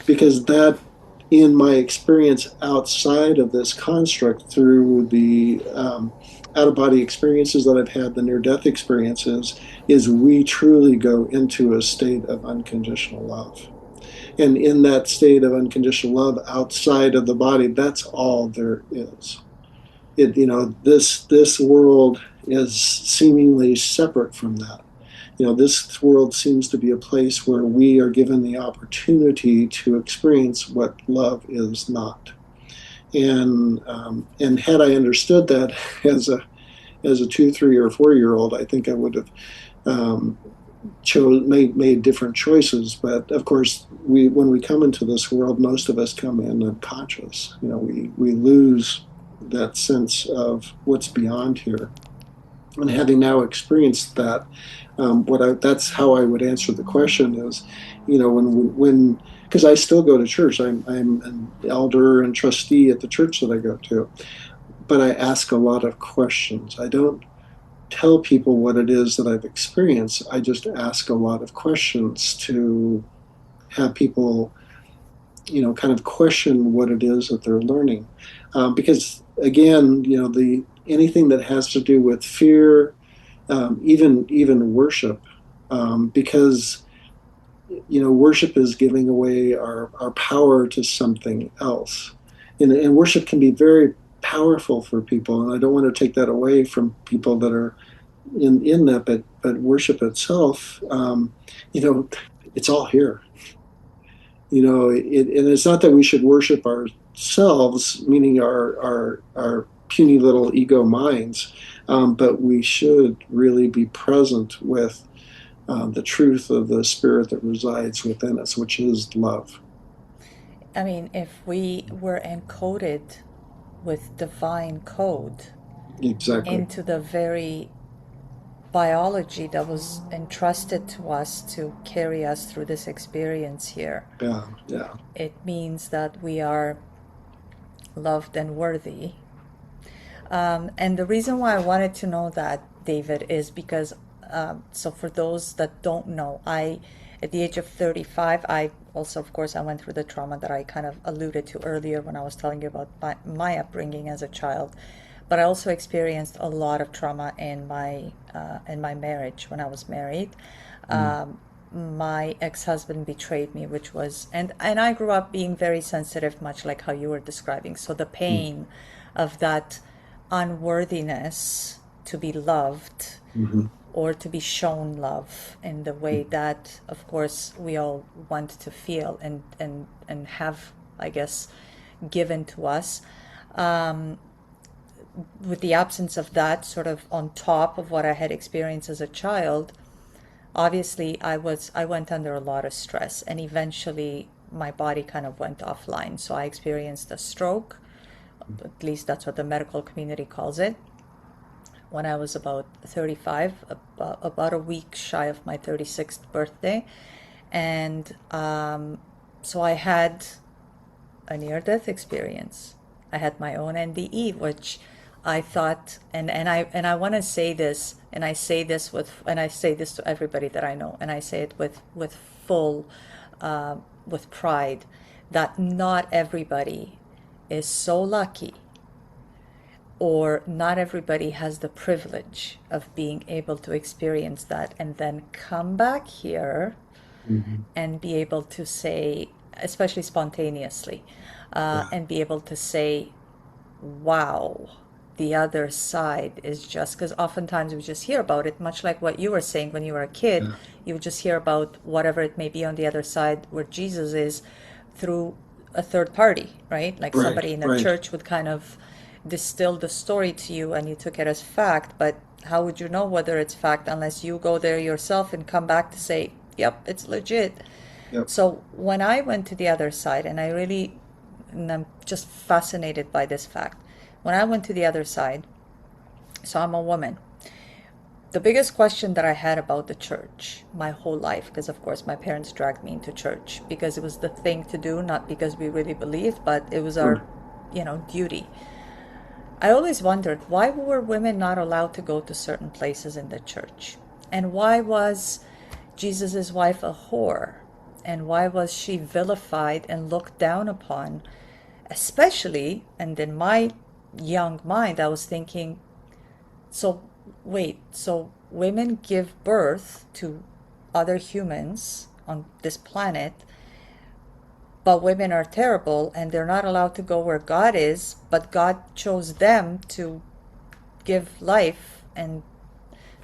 Because that, in my experience outside of this construct, through the out of body experiences that I've had, the near death experiences, is we truly go into a state of unconditional love. And in that state of unconditional love outside of the body, that's all there is. This world is seemingly separate from that. this world seems to be a place where we are given the opportunity to experience what love is not. And had I understood that as a 2, 3, or 4 year old, I think I would have um, made different choices. But of course, when we come into this world, most of us come in unconscious. We lose that sense of what's beyond here. And having now experienced that, that's how I would answer the question is, when because I still go to church. I'm an elder and trustee at the church that I go to, but I ask a lot of questions. I don't tell people what it is that I've experienced. I just ask a lot of questions to have people, kind of question what it is that they're learning. Because again, the anything that has to do with fear, even worship, because worship is giving away our power to something else, and worship can be very powerful for people. And I don't want to take that away from people that are in that, but worship itself, it's all here. And it's not that we should worship ourselves, meaning our puny little ego minds, but we should really be present with the truth of the spirit that resides within us, which is love. I mean, if we were encoded with divine code Exactly. into the very biology that was entrusted to us to carry us through this experience here, Yeah. Yeah. it means that we are loved and worthy. And the reason why I wanted to know that, David, is because, so for those that don't know, at the age of 35, I also, of course, I went through the trauma that I kind of alluded to earlier when I was telling you about my upbringing as a child. But I also experienced a lot of trauma in my marriage when I was married. Mm. My ex-husband betrayed me, which was, and I grew up being very sensitive, much like how you were describing. So the Mm. pain of that unworthiness to be loved Mm-hmm. or to be shown love in the way that, of course, we all want to feel and have, I guess, given to us. With the absence of that sort of on top of what I had experienced as a child, obviously I went under a lot of stress, and eventually my body kind of went offline. So I experienced a stroke, at least that's what the medical community calls it, when I was about 35, about a week shy of my 36th birthday. And so I had a near death experience. I had my own NDE, which I thought, and I want to say this, and I say this to everybody that I know, and I say it with full, with pride, that not everybody is so lucky, or not everybody has the privilege of being able to experience that and then come back here Mm-hmm. and be able to say, especially spontaneously, Yeah. and be able to say, wow, the other side is just, because oftentimes we just hear about it, much like what you were saying when you were a kid. Yeah. You would just hear about whatever it may be on the other side where Jesus is through a third party, right? Like Right. somebody in the Right. church would kind of distill the story to you and you took it as fact, but how would you know whether it's fact unless you go there yourself and come back to say, yep, it's legit. Yep. So when I went to the other side, and I'm just fascinated by this fact, when I went to the other side, so I'm a woman, the biggest question that I had about the church my whole life, because of course my parents dragged me into church because it was the thing to do, not because we really believed, but it was our, Sure. duty. I always wondered, why were women not allowed to go to certain places in the church? And why was Jesus' wife a whore? And why was she vilified and looked down upon? Especially, and in my young mind, I was thinking, so wait, so women give birth to other humans on this planet, but women are terrible and they're not allowed to go where God is, but God chose them to give life, and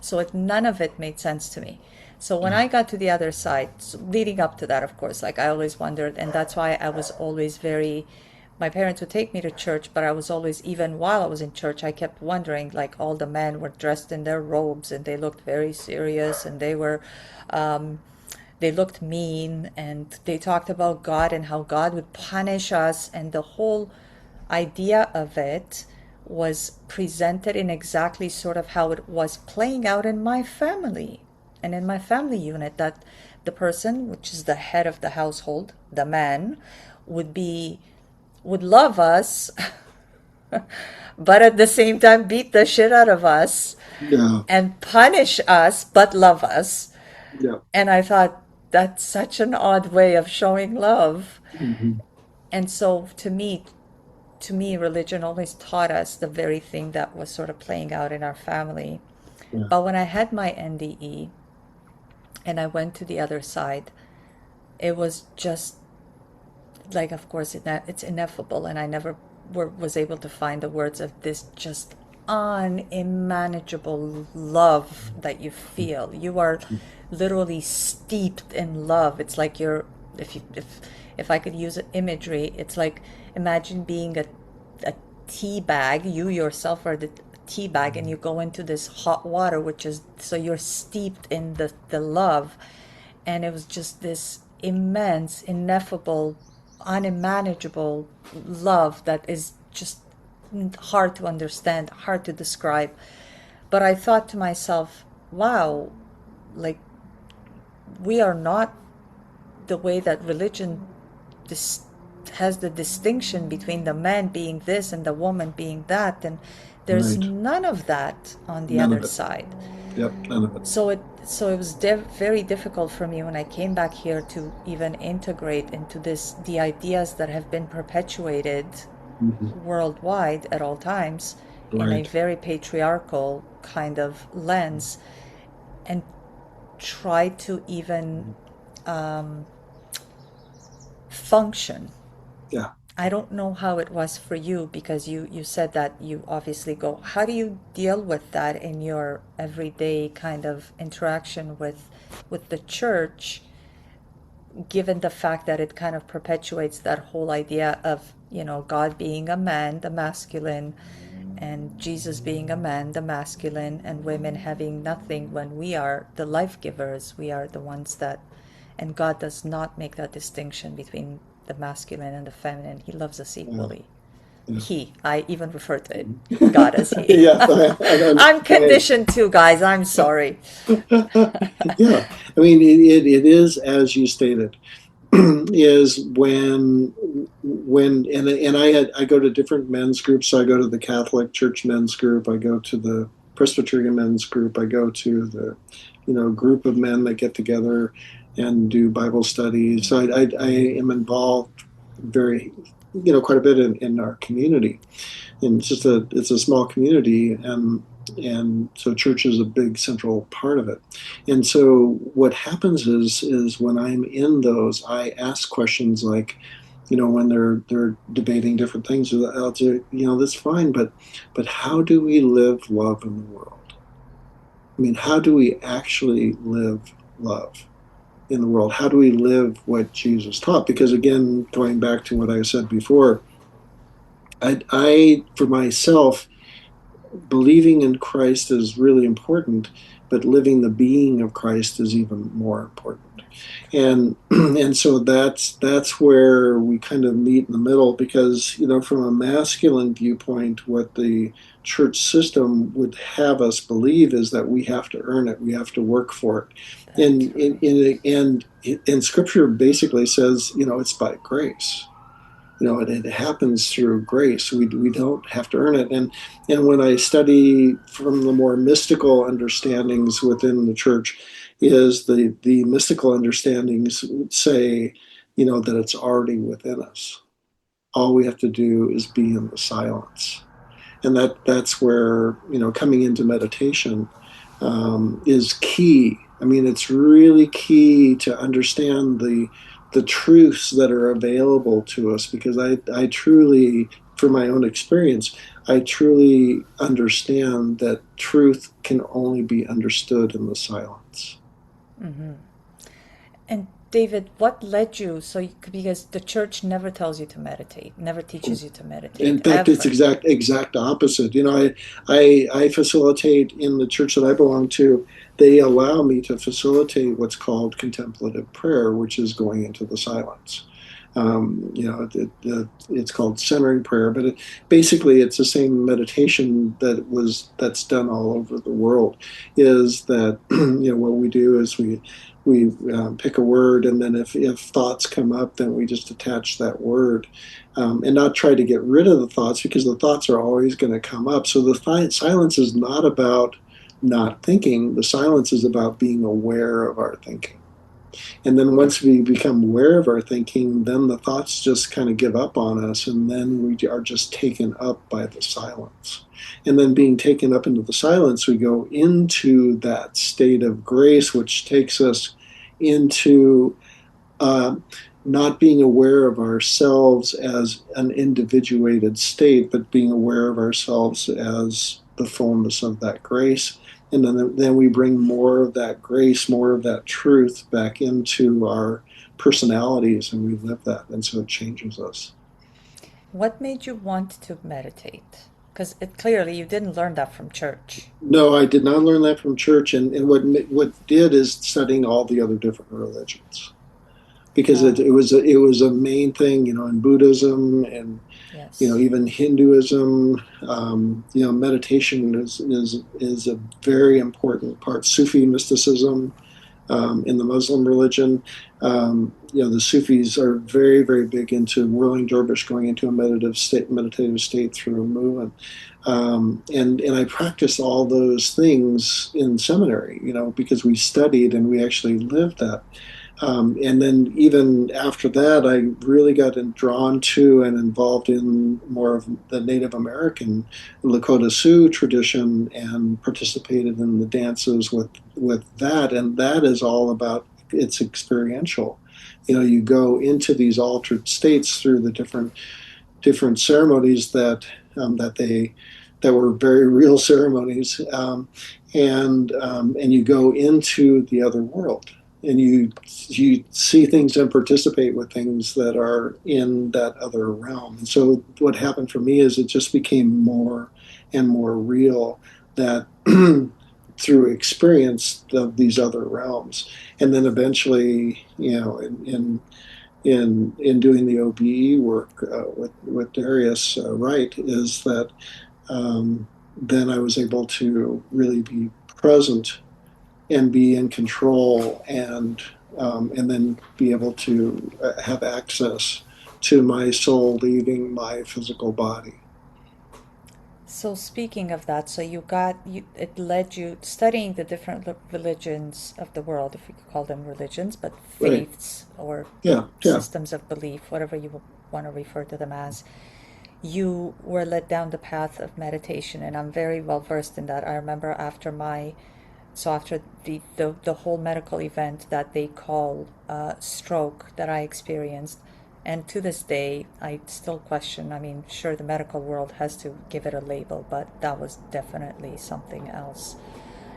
so none of it made sense to me. So when I got to the other side, leading up to that, of course, like I always wondered, and that's why I was always very, my parents would take me to church, but I was always, even while I was in church, I kept wondering, like all the men were dressed in their robes and they looked very serious and they looked mean and they talked about God and how God would punish us. And the whole idea of it was presented in exactly sort of how it was playing out in my family and in my family unit, that the person, which is the head of the household, the man, would be would love us but at the same time beat the shit out of us Yeah. and punish us but love us. Yeah. And I thought, that's such an odd way of showing love. Hmm. And so to me, religion always taught us the very thing that was sort of playing out in our family. Yeah. But when I had my NDE and I went to the other side, it was just like, of course, it's ineffable, and I never was able to find the words of this just unmanageable love that you feel. You are literally steeped in love. It's like you're, if I could use imagery, it's like, imagine being a tea bag. You yourself are the tea bag, and you go into this hot water, which is, so you're steeped in the love. And it was just this immense, ineffable, unmanageable love that is just hard to understand, hard to describe. But I thought to myself, wow, like, we are not the way that religion dis- has the distinction between the man being this and the woman being that. And there's Right. none of that on the None other of it. side. Yep. None of it. So it was very difficult for me when I came back here to even integrate into this the ideas that have been perpetuated Hmm. worldwide at all times in a Right. very patriarchal kind of lens, and try to even function. Yeah. I don't know how it was for you, because you said that you obviously go. How do you deal with that in your everyday kind of interaction with the church, given the fact that it kind of perpetuates that whole idea of, God being a man, the masculine, and Jesus being a man, the masculine, and women having nothing, when we are the life givers, we are the ones that, and God does not make that distinction between the masculine and the feminine. He loves us Yeah. equally. Yeah. I even refer to it, Mhm. God as he. Yes. I'm I conditioned too, guys. I'm sorry. yeah. I mean, it is as you stated. Is when and I go to different men's groups. So I go to the Catholic Church men's group. I go to the Presbyterian men's group. I go to the group of men that get together and do Bible studies. So I am involved very quite a bit in our community. And it's a small community, and so church is a big central part of it. And so what happens is when I'm in those, I ask questions like, when they're debating different things, I'll say, that's fine, but how do we live love in the world? I mean, how do we actually live love in the world? How do we live what Jesus taught? Because again, going back to what I said before, I for myself, believing in Christ is really important, but living the being of Christ is even more important. And and so that's where we kind of meet in the middle, because from a masculine viewpoint, what the church system would have us believe is that we have to earn it, we have to work for it, That's right. and Scripture basically says it's by grace. It happens through grace. We don't have to earn it. And when I study from the more mystical understandings within the church, is the mystical understandings would say, that it's already within us. All we have to do is be in the silence. And that's where coming into meditation is key. I mean, it's really key to understand the truths that are available to us, because I truly, from my own experience, I truly understand that truth can only be understood in the silence. And David, what led you? Because the church never tells you to meditate, never teaches you to meditate, In fact, it's ever. exact opposite. I facilitate in the church that I belong to. They allow me to facilitate what's called contemplative prayer, which is going into the silence. It's called centering prayer, but basically it's the same meditation that's done all over the world. Is that what we do is we pick a word, and then if thoughts come up, then we just attach that word, and not try to get rid of the thoughts, because the thoughts are always going to come up. So the silence is not about not thinking. The silence is about being aware of our thinking. And then once we become aware of our thinking, then the thoughts just kind of give up on us, and then we are just taken up by the silence. And then being taken up into the silence, we go into that state of grace, which takes us into uh, not being aware of ourselves as an individuated state, but being aware of ourselves as the fullness of that grace. And then we bring more of that grace, more of that truth back into our personalities, and we live that. And so it changes us. What made you want to meditate? Because it clearly you didn't learn that from church. No, I did not learn that from church. And what did is studying all the other different religions, because Ah, it was a main thing, in Buddhism, and yes. even Hinduism. Meditation is a very important part. Sufi mysticism, in the Muslim religion. The Sufis are very, very big into whirling dervish, going into a meditative state through a movement. And I practiced all those things in seminary, because we studied and we actually lived that. And then even after that, I really got drawn to and involved in more of the Native American Lakota Sioux tradition, and participated in the dances with that. And that is all about, it's experiential. You go into these altered states through the different ceremonies that were very real ceremonies, and you go into the other world, and you see things and participate with things that are in that other realm. And so what happened for me is it just became more and more real, that through experience of these other realms. And then eventually, in doing the OBE work, with Darius, Wright, is that, then I was able to really be present and be in control, and then be able to have access to my soul leaving my physical body. So speaking of that, it led you studying the different religions of the world, if we could call them religions, but Right. faiths or Yeah. Yeah. systems of belief, whatever you want to refer to them as. You were led down the path of meditation, and I'm very well versed in that. I remember after the whole medical event that they call stroke that I experienced, and to this day I still question. I mean, sure, the medical world has to give it a label, but that was definitely something else.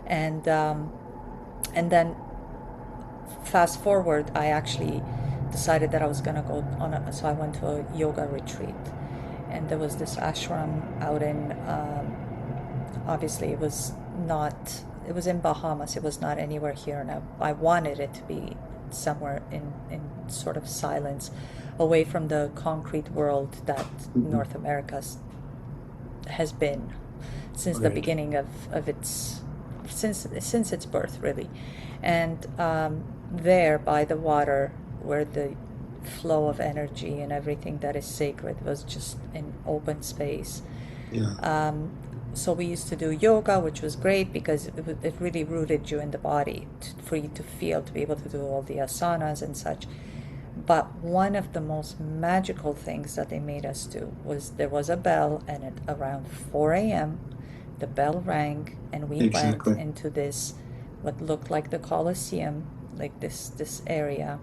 And and then fast forward, I actually decided that I was gonna go on so I went to a yoga retreat, and there was this ashram out in obviously it was not, it was in Bahamas, it was not anywhere here, and I wanted it to be somewhere in sort of silence, away from the concrete world that Mhm. North America has been since the Right. beginning of its since its birth, really. And there by the water, where the flow of energy and everything that is sacred was just in open space. Yeah. um, so we used to do yoga, which was great because it really rooted you in the body, for you to feel, to be able to do all the asanas and such. But one of the most magical things that they made us do was, there was a bell, and at around 4 a.m., the bell rang, and we went Exactly. into this, what looked like the Colosseum, like this area.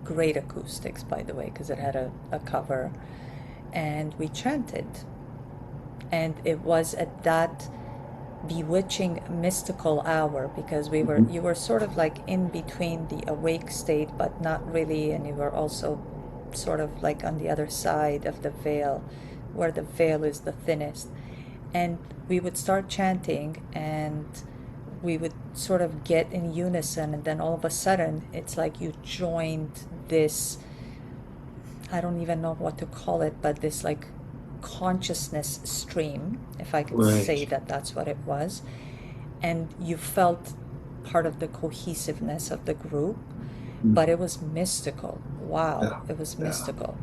Great acoustics, by the way, because it had a cover. And we chanted. And it was at that bewitching mystical hour, because Mhm. you were sort of like in between the awake state but not really, and you were also sort of like on the other side of the veil, where the veil is the thinnest. And we would start chanting, and we would sort of get in unison, and then all of a sudden it's like you joined this, I don't even know what to call it, but this like consciousness stream, if I could say Right. that that's what it was. And you felt part of the cohesiveness of the group, but Mhm. it was mystical. Wow, Yeah. it was Yeah. mystical.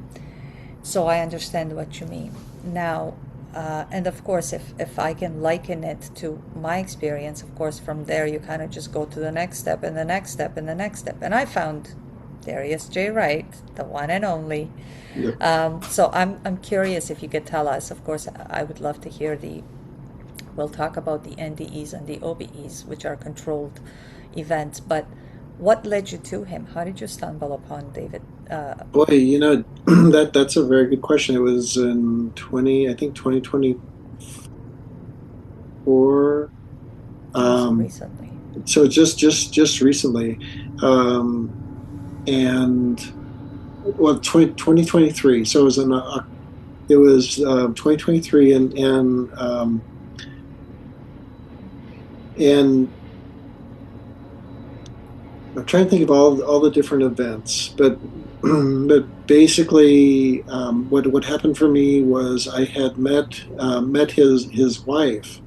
So I understand what you mean. Now, and of course, if I can liken it to my experience, of course, from there you kind of just go to the next step and the next step and the next step. And I found Darius J. Wright, the one and only. Yep. So I'm curious if you could tell us. Of course, I would love to hear the. We'll talk about the NDEs and the OBEs, which are controlled events. But what led you to him? How did you stumble upon David? Boy, that's a very good question. It was in 2024. Oh, so Um, recently. so just recently. Um, and well, 2023. So it was 2023, and I'm trying to think of all the different events, but but basically, what happened for me was I had met his wife,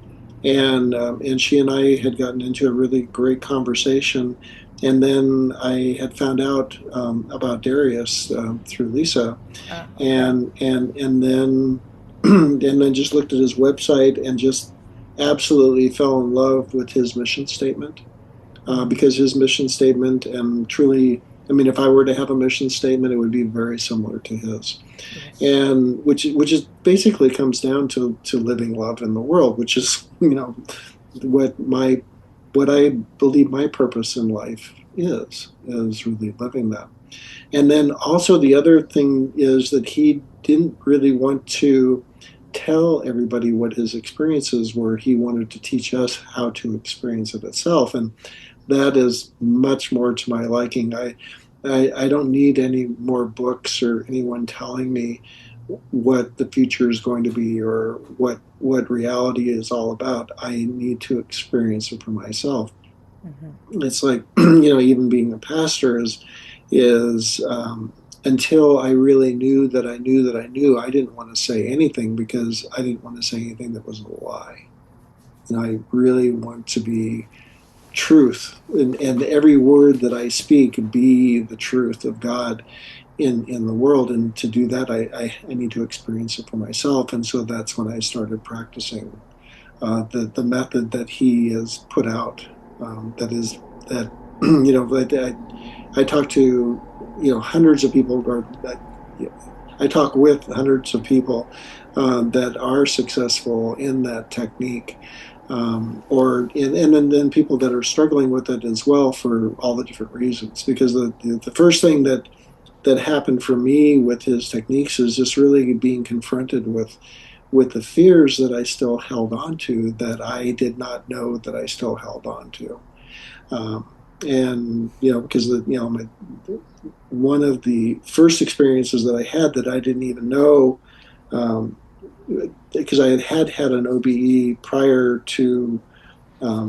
and she and I had gotten into a really great conversation, and then I had found out about Darius through Lisa, Ah, okay. and then and then just looked at his website and just absolutely fell in love with his mission statement, Mm-hmm. because his mission statement, and truly, I mean, if I were to have a mission statement, it would be very similar to his, Yes. and which is basically comes down to living love in the world, which is what my what I believe my purpose in life is really living that. And then also the other thing is that he didn't really want to tell everybody what his experiences were. He wanted to teach us how to experience it itself. And that is much more to my liking. I don't need any more books or anyone telling me what the future is going to be or what reality is all about. I need to experience it for myself. Mm-hmm. It's like even being a pastor is until I really knew that I knew that I knew, I didn't want to say anything because I didn't want to say anything that was a lie. And I really want to be truth, and every word that I speak be the truth of God in the world. And to do that, I need to experience it for myself. And so that's when I started practicing the method that he has put out. That is that I talk to hundreds of people, or I talk with hundreds of people that are successful in that technique, and then people that are struggling with it as well for all the different reasons. Because the first thing that happened for me with his techniques is just really being confronted with the fears that I still held on to, that I did not know that I still held on to. And because one of the first experiences that I had that I didn't even know, um, because I had an OBE prior to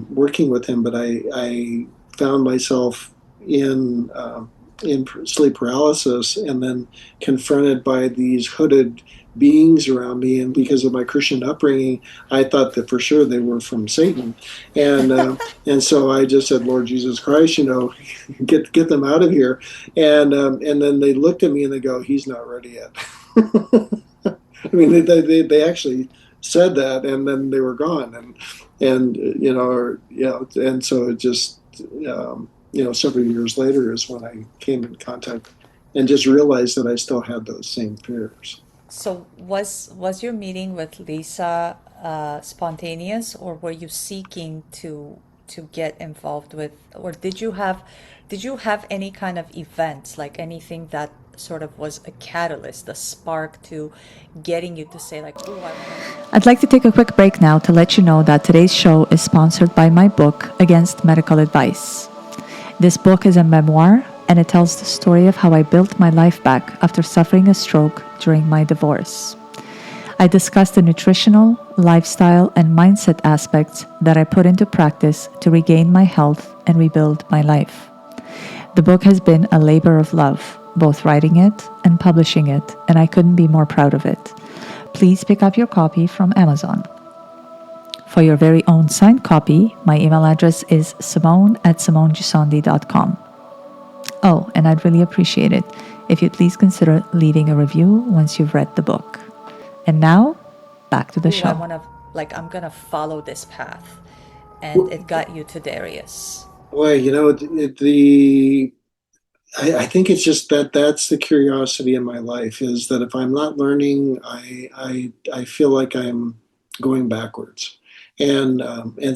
working with him, but I found myself in sleep paralysis, and then confronted by these hooded beings around me. And because of my Christian upbringing, I thought that for sure they were from Satan, and so I just said, Lord Jesus Christ, get them out of here. And then they looked at me and they go, He's not ready yet. I mean, they actually said that, and then they were gone, and and so it just several years later is when I came in contact and just realized that I still had those same fears. So was your meeting with Lisa spontaneous, or were you seeking to get involved with, or did you have any kind of events, like anything that sort of was a catalyst, a spark to getting you to say like, oh, I want to. I'd like to take a quick break now to let you know that today's show is sponsored by my book, Against Medical Advice. This book is a memoir and it tells the story of how I built my life back after suffering a stroke during my divorce. I discuss the nutritional, lifestyle, and mindset aspects that I put into practice to regain my health and rebuild my life. The book has been a labor of love, both writing it and publishing it, and I couldn't be more proud of it. Please pick up your copy from Amazon. For your very own signed copy, my email address is simone@simonegisandi.com. Oh, and I'd really appreciate it if you'd please consider leaving a review once you've read the book. And now, back to the Oh, I show. want to, like, I'm going to follow this path. And it got you to Darius. Boy, I think it's just that that's the curiosity in my life is that if I'm not learning, I feel like I'm going backwards. And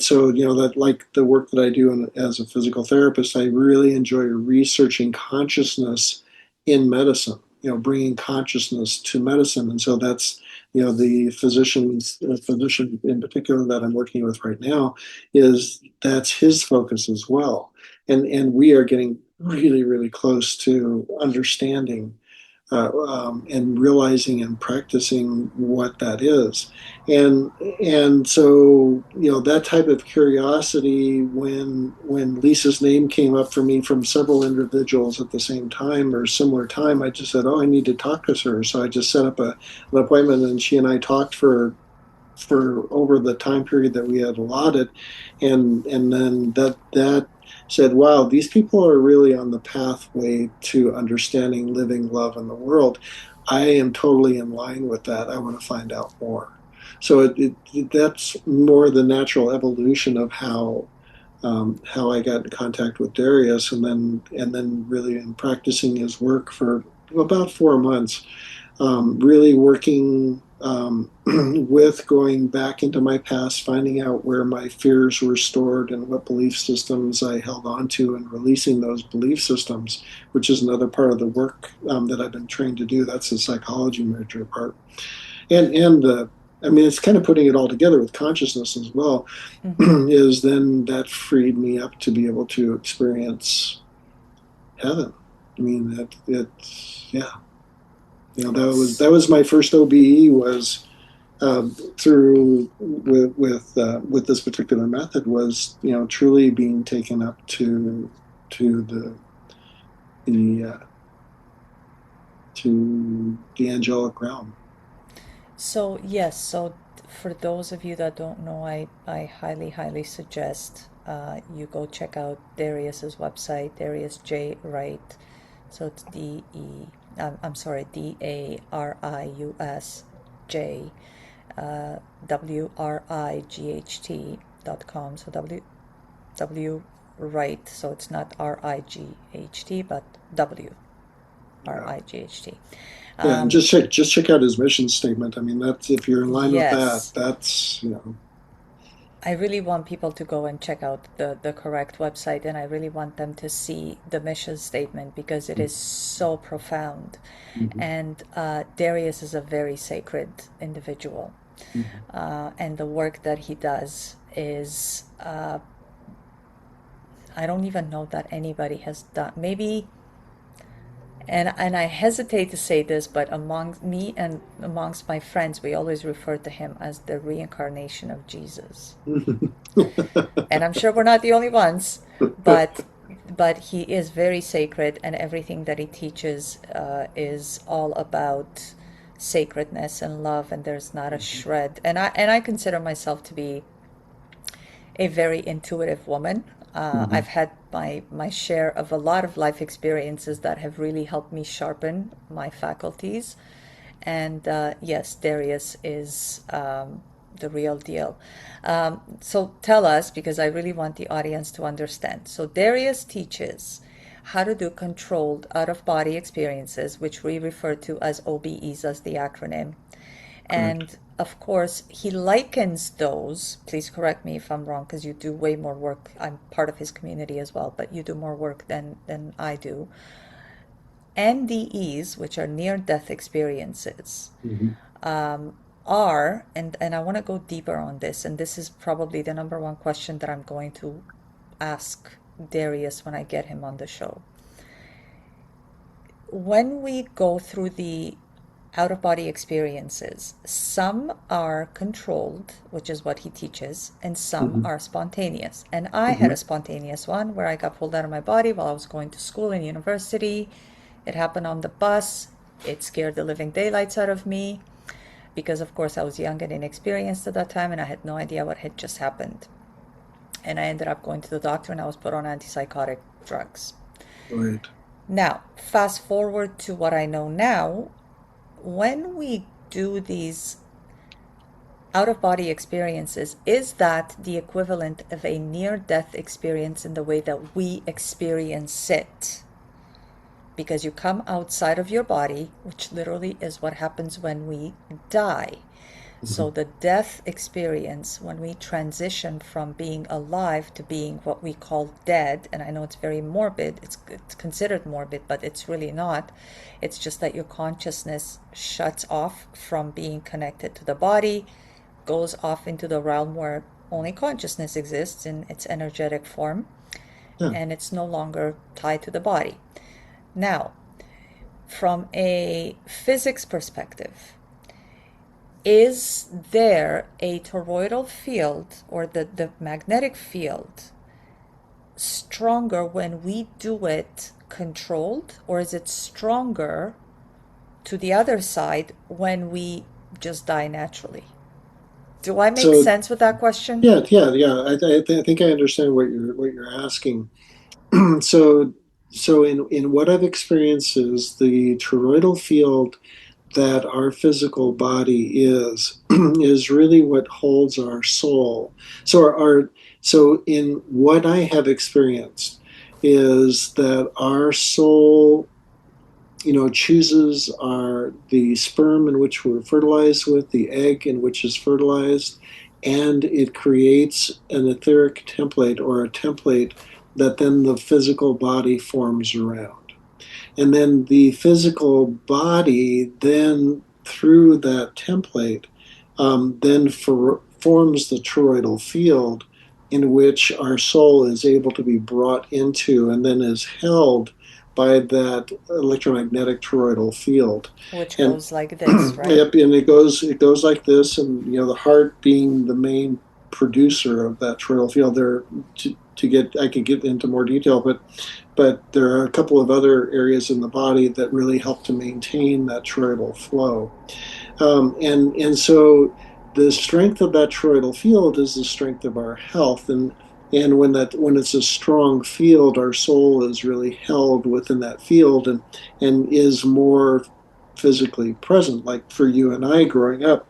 so, that like the work that I do as a physical therapist, I really enjoy researching consciousness in medicine, bringing consciousness to medicine. And so that's, the physician in particular that I'm working with right now, that's his focus as well. And we are getting really, really close to understanding and realizing and practicing what that is. And so, that type of curiosity, when Lisa's name came up for me from several individuals at the same time or similar time, I just said, oh, I need to talk to her. So I just set up an appointment, and she and I talked for over the time period that we had allotted, and then that said, wow, these people are really on the pathway to understanding living love in the world. I am totally in line with that. I want to find out more. So that's more the natural evolution of how I got in contact with Darius, and then really in practicing his work for about 4 months, really working with going back into my past, finding out where my fears were stored and what belief systems I held on to, and releasing those belief systems, which is another part of the work that I've been trained to do. That's the psychology major part. And I mean, it's kind of putting it all together with consciousness as well, Mm-hmm. is then that freed me up to be able to experience heaven. I mean, yeah. That was my first OBE was through with this particular method was truly being taken up to the the angelic realm. So, yes, so for those of you that don't know, I highly, highly suggest you go check out Darius's website, Darius J. Wright. So it's I'm sorry, Darius J. WRIGHT.com. So W Wright. So it's not RIGHT, but W Yeah. RIGHT. Yeah, and Um, just check out his mission statement. I mean, that's if you're in line with that, yes. that's I really want people to go and check out the correct website, and I really want them to see the mission statement because it is so profound. Mhm, And Darius is a very sacred individual. mhm. And the work that he does is, I don't even know that anybody has done. Maybe, and I hesitate to say this, but among me and amongst my friends, we always refer to him as the reincarnation of Jesus. And I'm sure we're not the only ones, but he is very sacred, and everything that he teaches is all about sacredness and love, and there's not a shred. And I consider myself to be a very intuitive woman. Mhm. I've had my share of a lot of life experiences that have really helped me sharpen my faculties. And yes, Darius is the real deal. So tell us, because I really want the audience to understand. So Darius teaches how to do controlled out of body experiences, which we refer to as OBEs as the acronym. Correct. And of course, he likens those, please correct me if I'm wrong, because you do way more work. I'm part of his community as well, but you do more work than I do. NDEs, which are near-death experiences, Mhm. are, and I want to go deeper on this, and this is probably the number one question that I'm going to ask Darius when I get him on the show. When we go through the out of body experiences, some are controlled, which is what he teaches, and some Mhm. are spontaneous. And I had a Mhm. spontaneous one where I got pulled out of my body while I was going to school and university. It happened on the bus. It scared the living daylights out of me because, of course, I was young and inexperienced at that time and I had no idea what had just happened. And I ended up going to the doctor and I was put on antipsychotic drugs. Right. Now, fast forward to what I know now. When we do these out of body experiences, is that the equivalent of a near death experience in the way that we experience it? Because you come outside of your body, which literally is what happens when we die. So Mhm. the death experience, when we transition from being alive to being what we call dead, and I know it's very morbid, it's considered morbid, but it's really not. It's just that your consciousness shuts off from being connected to the body, goes off into the realm where only consciousness exists in its energetic form, Yeah. and it's no longer tied to the body. Now, from a physics perspective, is there a toroidal field or the magnetic field stronger when we do it controlled, or is it stronger to the other side when we just die naturally? Do I make So sense with that question? yeah. I think I understand what you're asking. So in what I've experienced is the toroidal field that our physical body is is really what holds our soul. So so in what I have experienced is that our soul, chooses the sperm in which we're fertilized with, the egg in which is fertilized, and it creates an etheric template or a template that then the physical body forms around. And then the physical body, then through that template, forms the toroidal field in which our soul is able to be brought into and then is held by that electromagnetic toroidal field. Which And goes like this, right? yep, and it goes like this, and the heart being the main producer of that toroidal field. There to get I could get into more detail, but there are a couple of other areas in the body that really help to maintain that toroidal flow. And so the strength of that toroidal field is the strength of our health, and when it's a strong field, our soul is really held within that field and is more physically present. Like for you and I growing up,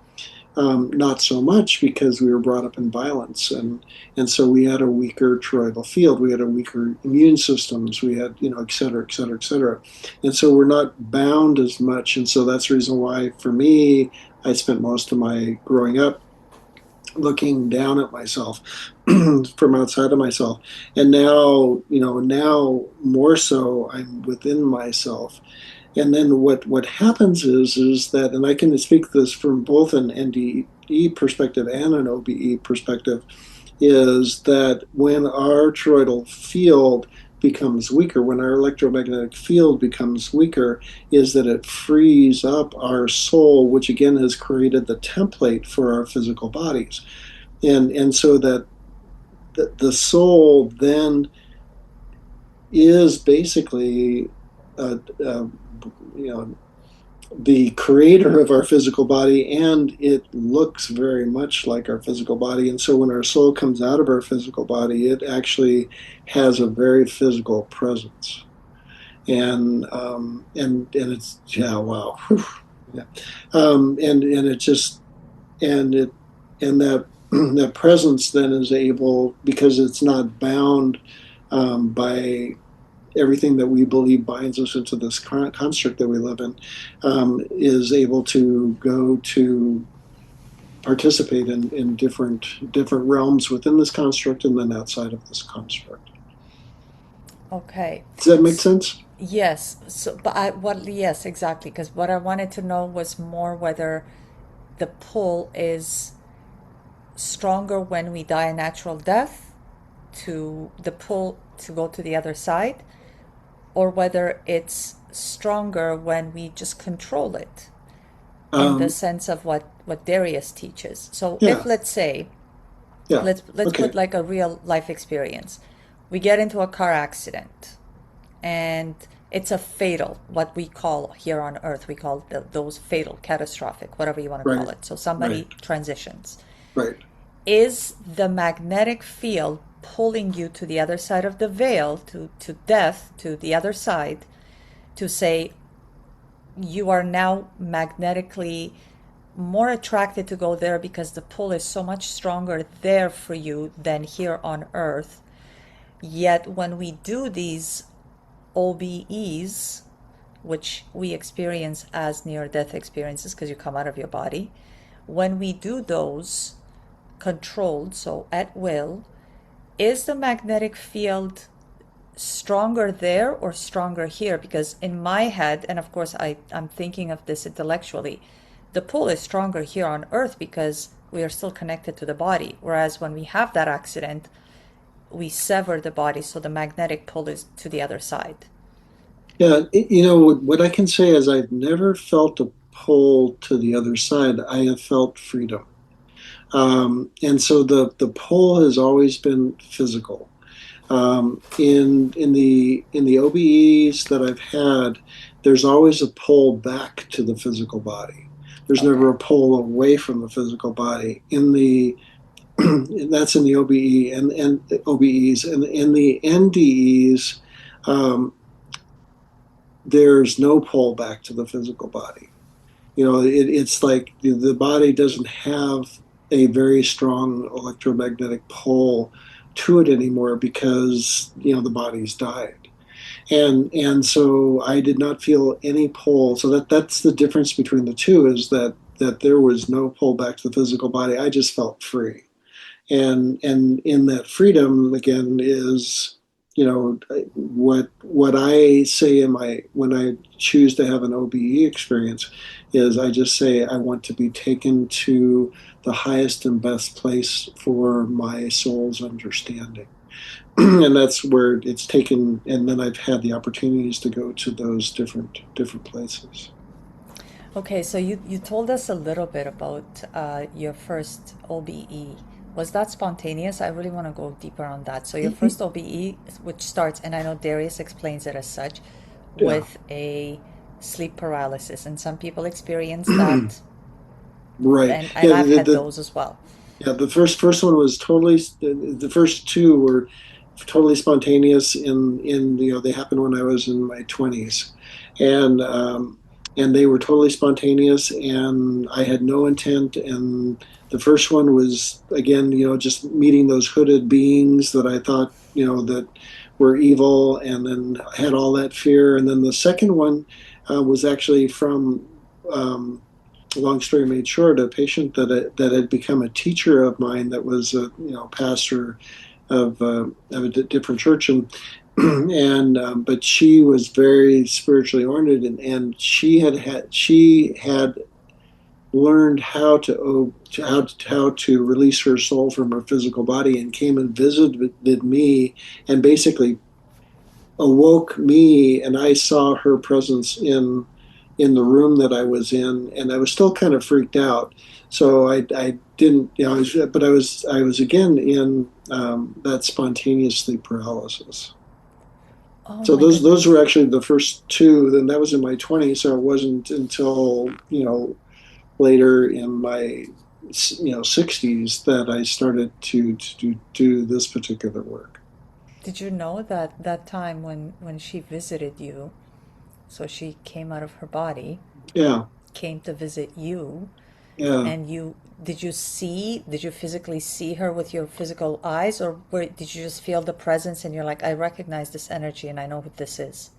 not so much because we were brought up in violence, and so we had a weaker toroidal field, we had a weaker immune systems, we had et cetera, et cetera, et cetera, and so we're not bound as much, and so that's the reason why for me I spent most of my growing up looking down at myself from outside of myself, and now more so I'm within myself. And then what happens is that, and I can speak this from both an NDE perspective and an OBE perspective, is that when our toroidal field becomes weaker, when our electromagnetic field becomes weaker, is that it frees up our soul, which again has created the template for our physical bodies, and so that the soul then is basically uh, uh, you know the creator of our physical body, and it looks very much like our physical body. And so when our soul comes out of our physical body, it actually has a very physical presence. And it's, yeah, wow. Whew. Yeah. And it just and it and that that presence then is able, because it's not bound by everything that we believe binds us into this construct that we live in, is able to go to participate in different realms within this construct and then outside of this construct. Okay. Does that make S sense? Yes. So, but yes, exactly. Because what I wanted to know was more whether the pull is stronger when we die a natural death to the pull to go to the other side, or whether it's stronger when we just control it in the Um, sense of what Darius teaches. So if yeah, let's say yeah. let's put Okay. like a real life experience. We get into a car accident and it's a fatal, what we call here on earth, we call those fatal, catastrophic, whatever you want to call Right. it. So Right. somebody transitions. Right. Is the magnetic field pulling you to the other side of the veil, to death, to the other side, to say you are now magnetically more attracted to go there because the pull is so much stronger there for you than here on earth? Yet when we do these OBEs, which we experience as near death experiences because you come out of your body, when we do those controlled, so at will, is the magnetic field stronger there or stronger here? Because in my head, and of course I'm thinking of this intellectually, the pull is stronger here on earth because we are still connected to the body. Whereas when we have that accident, we sever the body, so the magnetic pull is to the other side. Yeah. What I can say is I've never felt a pull to the other side. I have felt freedom. And so the pull has always been physical. In the OBEs that I've had, there's always a pull back to the physical body. There's never Okay. a pull away from the physical body. That's in the OBE and OBEs, and in the NDEs, um, there's no pull back to the physical body. It's like the body doesn't have a very strong electromagnetic pull to it anymore because the body's died. And so I did not feel any pull. So that's the difference between the two, is that there was no pull back to the physical body. I just felt free. And in that freedom again is, what I say in my when I choose to have an OBE experience, is I just say I want to be taken to the highest and best place for my soul's understanding. And that's where it's taken, and then I've had the opportunities to go to those different places. Okay, so you told us a little bit about your first OBE. Was that spontaneous? I really want to go deeper on that. So your first OBE, which starts, and I know Darius explains it as such, Yeah. with a sleep paralysis, and some people experience that, Right. and Yeah. I've had those as well. Yeah, the first one was totally. The first two were totally spontaneous. They happened when I was in my 20s, and and they were totally spontaneous, and I had no intent. And the first one was, again, just meeting those hooded beings that I thought, that were evil, and then I had all that fear. And then the second one was actually from. Long story made short, a patient that had become a teacher of mine, that was a pastor of a different church, and but she was very spiritually oriented, and she had learned how to release her soul from her physical body, and came and visited me, and basically awoke me, and I saw her presence in the room that I was in, and I was still kind of freaked out. So I didn't, but I was again in that spontaneous sleep paralysis. Oh So my those goodness. were actually the first two. Then that was in my 20s, so it wasn't until later in my 60s that I started to do this particular work. Did you know that that time when she visited you, so she came out of her body, Yeah, came to visit you, yeah. and did you physically see her with your physical eyes, or did you just feel the presence and you're like, I recognize this energy and I know who this is?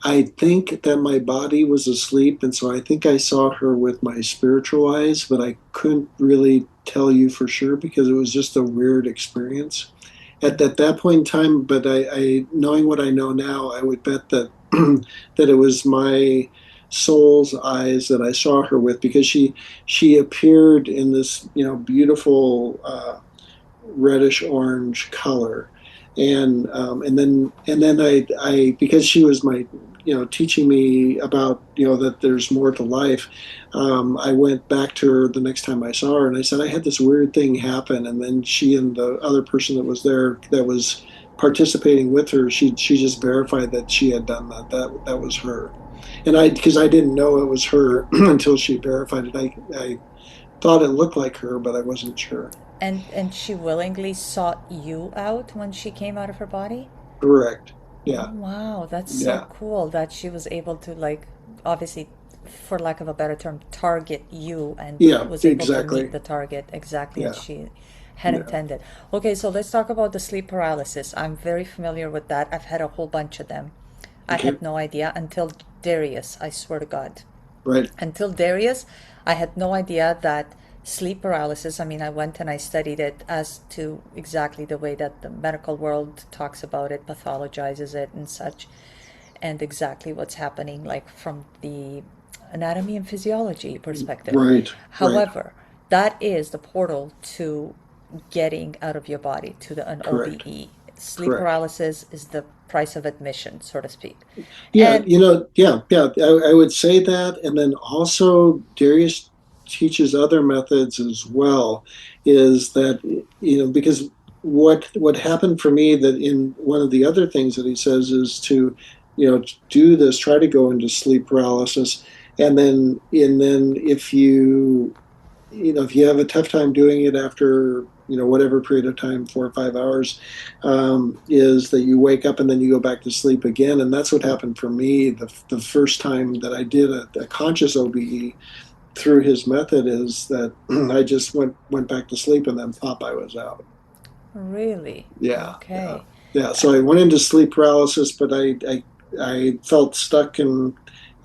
I think that my body was asleep, and so I think I saw her with my spiritual eyes, but I couldn't really tell you for sure because it was just a weird experience. at that point in time, but I knowing what I know now, I would bet that that it was my soul's eyes that I saw her with, because she appeared in this, beautiful reddish orange color, and then I because she was my, teaching me about, that there's more to life. I went back to her the next time I saw her, and I said I had this weird thing happen, and then she and the other person that was there, that was participating with her, she just verified that she had done that was her. And I, because I didn't know it was her until she verified it. I thought it looked like her, but I wasn't sure. And she willingly sought you out when she came out of her body? Correct. Oh Yeah. wow, that's so Yeah. cool that she was able to, like, obviously, for lack of a better term, target you and Yeah. was able to meet Exactly. the target exactly as Yeah. she had Yeah. intended. Okay, so let's talk about the sleep paralysis. I'm very familiar with that. I've had a whole bunch of them. I Okay. had no idea until Darius, I swear to God. Right. Until Darius, I had no idea that sleep paralysis, I mean, I went and I studied it as to exactly the way that the medical world talks about it, pathologizes it, and such, and exactly what's happening, like from the anatomy and physiology perspective. Right. Right. However, that is the portal to getting out of your body to an Correct. OBE. Sleep Correct. paralysis is the price of admission, so to speak. Yeah. And Yeah. Yeah. I would say that. And then also, Darius teaches other methods as well. Is that, because what happened for me, that in one of the other things that he says is to, do this, try to go into sleep paralysis. And then if you have a tough time doing it after, whatever period of time, 4 or 5 hours, is that you wake up and then you go back to sleep again. And that's what happened for me the first time that I did a conscious OBE through his method, is that I just went back to sleep and then pop, I was out. really, Yeah, yeah, okay. yeah. Uh, So I went into sleep paralysis, but I felt stuck, and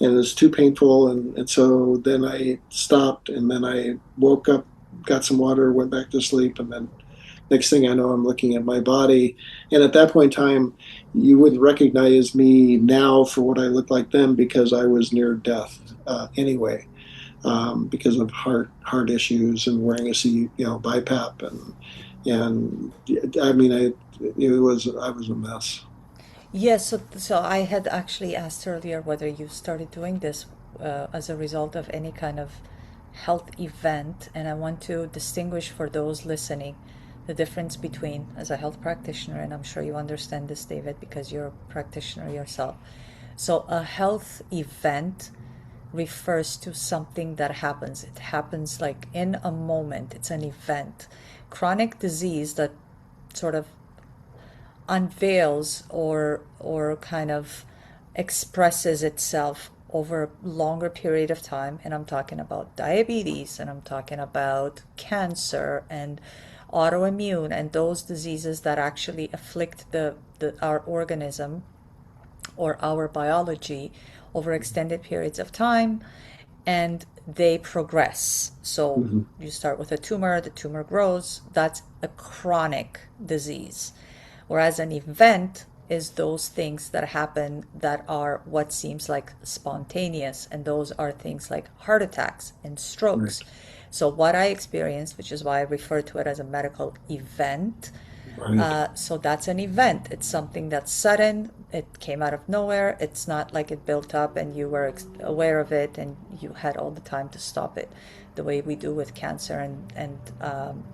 it was too painful, and so then I stopped, and then I woke up, got some water, went back to sleep, and then next thing I know, I'm looking at my body, and at that point in time, you wouldn't recognize me now for what I looked like then, because I was near death anyway, because of heart issues and wearing a BiPAP, and I mean, I was a mess. Yes, so I had actually asked earlier whether you started doing this as a result of any kind of health event, and I want to distinguish for those listening the difference between, as a health practitioner, and I'm sure you understand this, David, because you're a practitioner yourself. So a health event refers to something that happens. It happens like in a moment. It's an event. Chronic disease that sort of unveils or kind of expresses itself over a longer period of time, and I'm talking about diabetes, and I'm talking about cancer and autoimmune and those diseases that actually afflict our organism or our biology over extended periods of time, and they progress. So Hmm. you start with a tumor, the tumor grows, that's a chronic disease. Whereas an event is those things that happen that are what seems like spontaneous, and those are things like heart attacks and strokes. Right. So, what I experienced, which is why I refer to it as a medical event, Right. so that's an event. It's something that's sudden. It came out of nowhere. It's not like it built up and you were aware of it and you had all the time to stop it, the way we do with cancer and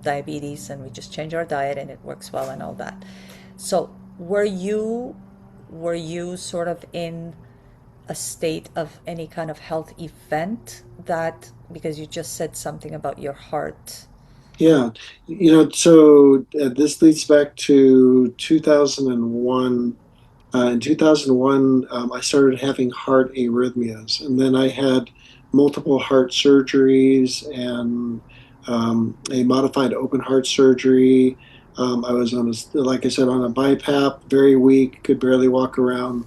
diabetes, and we just change our diet and it works well and all that. So were you sort of in a state of any kind of health event, that because you just said something about your heart? Yeah. So this leads back to 2001. In 2001, I started having heart arrhythmias, and then I had multiple heart surgeries and a modified open heart surgery. I was like I said, on a BiPAP, very weak, could barely walk around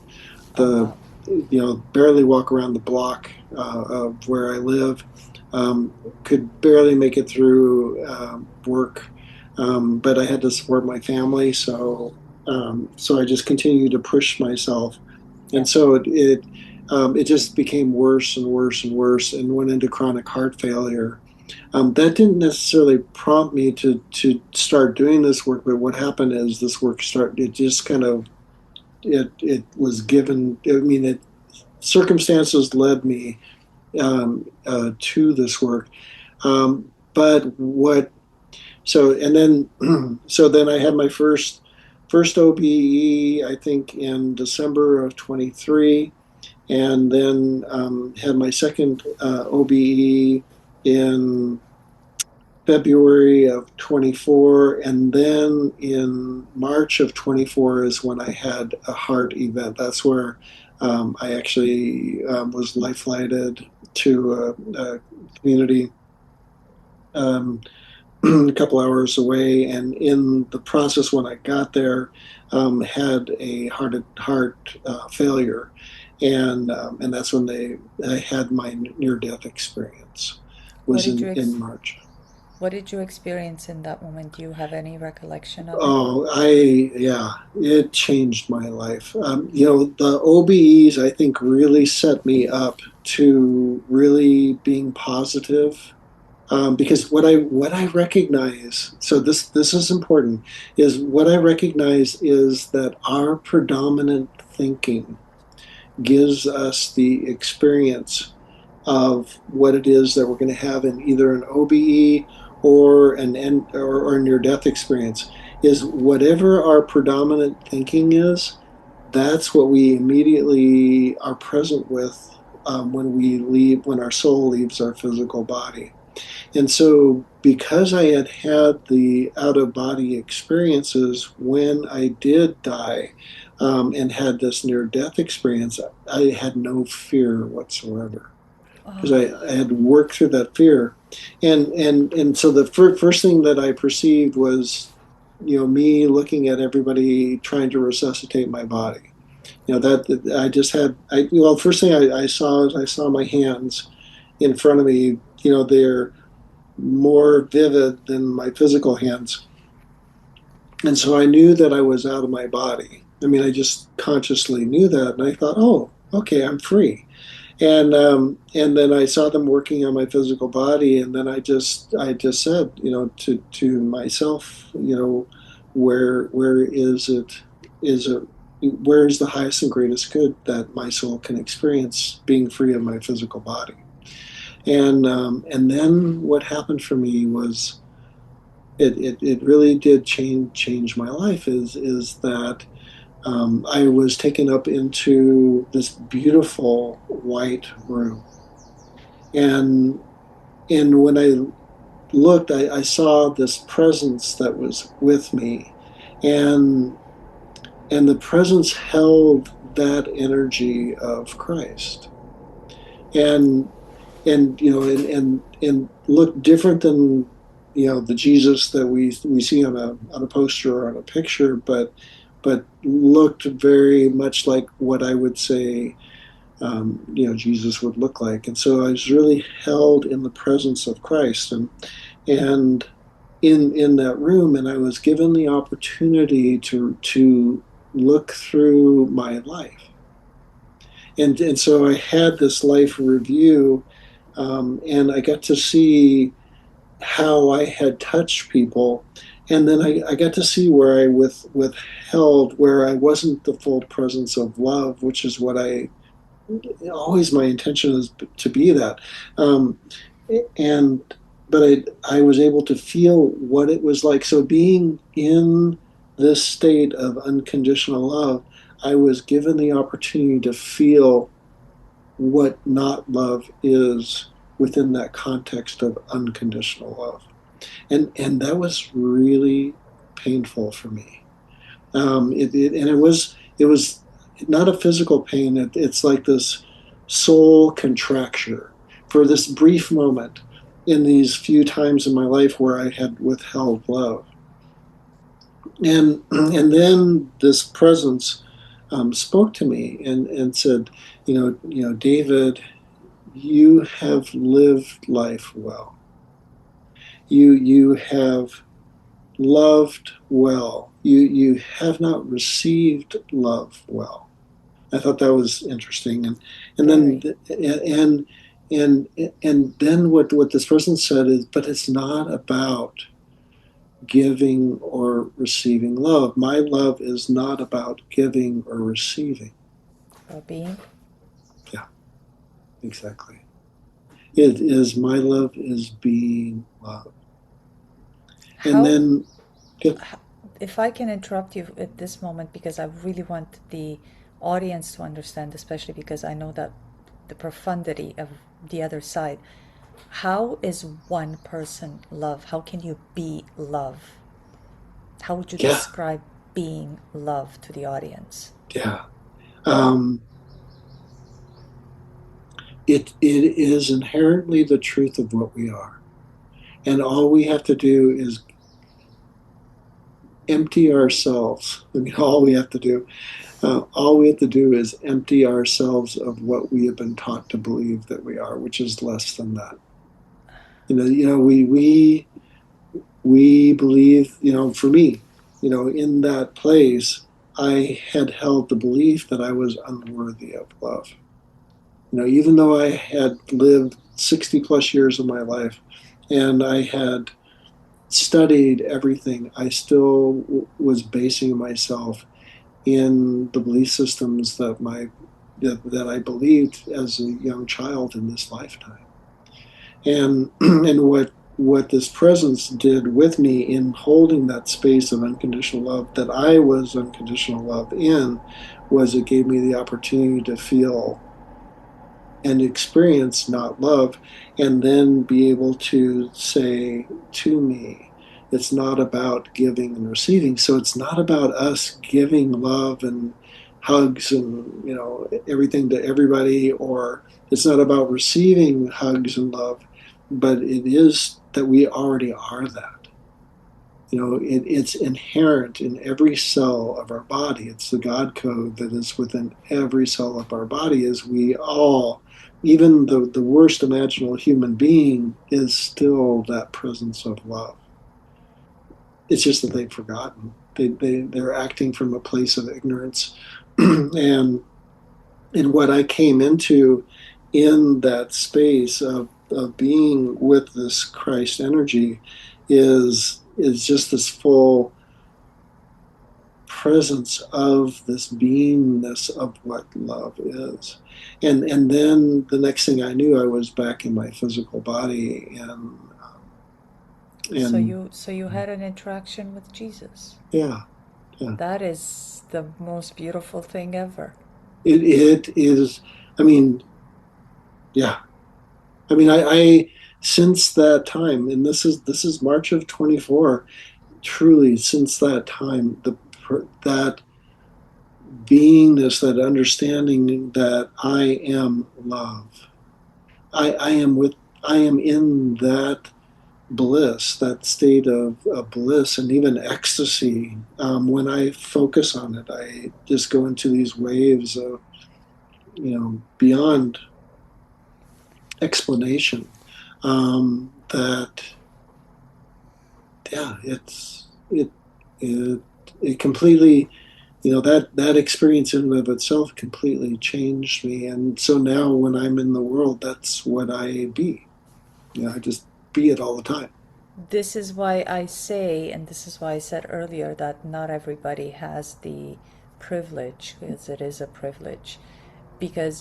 Oh the, wow. barely walk around the block of where I live. Could barely make it through work. but I had to support my family, so I just continued to push myself, Yeah. and so it just became worse and worse and worse, and went into chronic heart failure. That didn't necessarily prompt me to start doing this work, but what happened is this work started. It just kind of it was given. I mean, circumstances led me to this work. But what so and then so then I had my first OBE, I think, in December of 23, and then had my second OBE in February of 24, and then in March of 24 is when I had a heart event. That's where I actually was life flighted to a community um, a couple hours away, and in the process when I got there, had a heart failure, and that's when I had my near death experience. What Was did you in March. what did you experience in that moment? Do you have any recollection of it? Oh, yeah, it changed my life. The OBEs, I think, really set me up to really being positive. Because what I recognize, so this is important, is what I recognize is that our predominant thinking gives us the experience of what it is that we're going to have in either an OBE or or near death experience. Is whatever our predominant thinking is, that's what we immediately are present with when our soul leaves our physical body. And so, because I had had the out of body experiences when I did die, and had this near death experience, I had no fear whatsoever because Oh, I had worked through that fear. And so the first thing that I perceived was, me looking at everybody trying to resuscitate my body. That I just had. First thing I saw is I saw my hands in front of me. They're more vivid than my physical hands. And so I knew that I was out of my body. I mean, I just consciously knew that. And I thought, oh, okay, I'm free. And then I saw them working on my physical body. And then I just said, to myself, where where is the highest and greatest good that my soul can experience being free of my physical body? And then what happened for me was it really did change my life. Is that I was taken up into this beautiful white room, and when I looked, I saw this presence that was with me, and the presence held that energy of Christ, and and look different than the Jesus that we see on a poster or on a picture, but looked very much like what I would say Jesus would look like. And so I was really held in the presence of Christ, and in that room, and I was given the opportunity to look through my life, and so I had this life review, and I got to see how I had touched people. And then I got to see where I withheld, where I wasn't the full presence of love, which is what always my intention is to be that. Um, and but I was able to feel what it was like. So being in this state of unconditional love, I was given the opportunity to feel what not love is within that context of unconditional love, and that was really painful for me. And it was not a physical pain. It's like this soul contraction for this brief moment in these few times in my life where I had withheld love, and then this presence spoke to me and said, David, you have lived life well. You have loved well. You have not received love well. I thought that was interesting, and then Very. and and then what this person said is, but it's not about giving or receiving love. My love is not about giving or receiving. Well being. Yeah, exactly. It is my love is being loved. And How, then, yeah, if I can interrupt you at this moment, because I really want the audience to understand, especially because I know that the profundity of the other side. How is one person love? How can you be love? How would you yeah, describe being love to the audience? yeah. Um, it is inherently the truth of what we are. And all we have to do is empty ourselves. I mean, all we have to do is empty ourselves of what we have been taught to believe that we are, which is less than that. We believe, for me, in that place, I had held the belief that I was unworthy of love. Even though I had lived 60 plus years of my life and I had studied everything, I still was basing myself in the belief systems that I believed as a young child in this lifetime. And and what this presence did with me in holding that space of unconditional love that I was unconditional love in was it gave me the opportunity to feel and experience not love, and then be able to say to me, it's not about giving and receiving. So it's not about us giving love and hugs and everything to everybody, or it's not about receiving hugs and love, but it is that we already are that. It's inherent in every cell of our body. It's the God code that is within every cell of our body. Is we all, even the worst imaginable human being, is still that presence of love. It's just that they've forgotten. They're acting from a place of ignorance, and what I came into in that space of being with this Christ energy is just this full presence of this beingness of what love is. And then the next thing I knew, I was back in my physical body, and So you had an interaction with Jesus. yeah, yeah. That is the most beautiful thing ever. It is. I mean, yeah. I mean, I since that time, and this is March of 24. Truly, since that time, that beingness, that understanding that I am love. I am with. I am in that bliss, that state of bliss and even ecstasy. When I focus on it, I just go into these waves of, beyond explanation. That, yeah, it, it completely, that experience in and of itself completely changed me. And so now when I'm in the world, that's what I be. I just be it all the time. This is why I say, and this is why I said earlier, that not everybody has the privilege, because it is a privilege. Because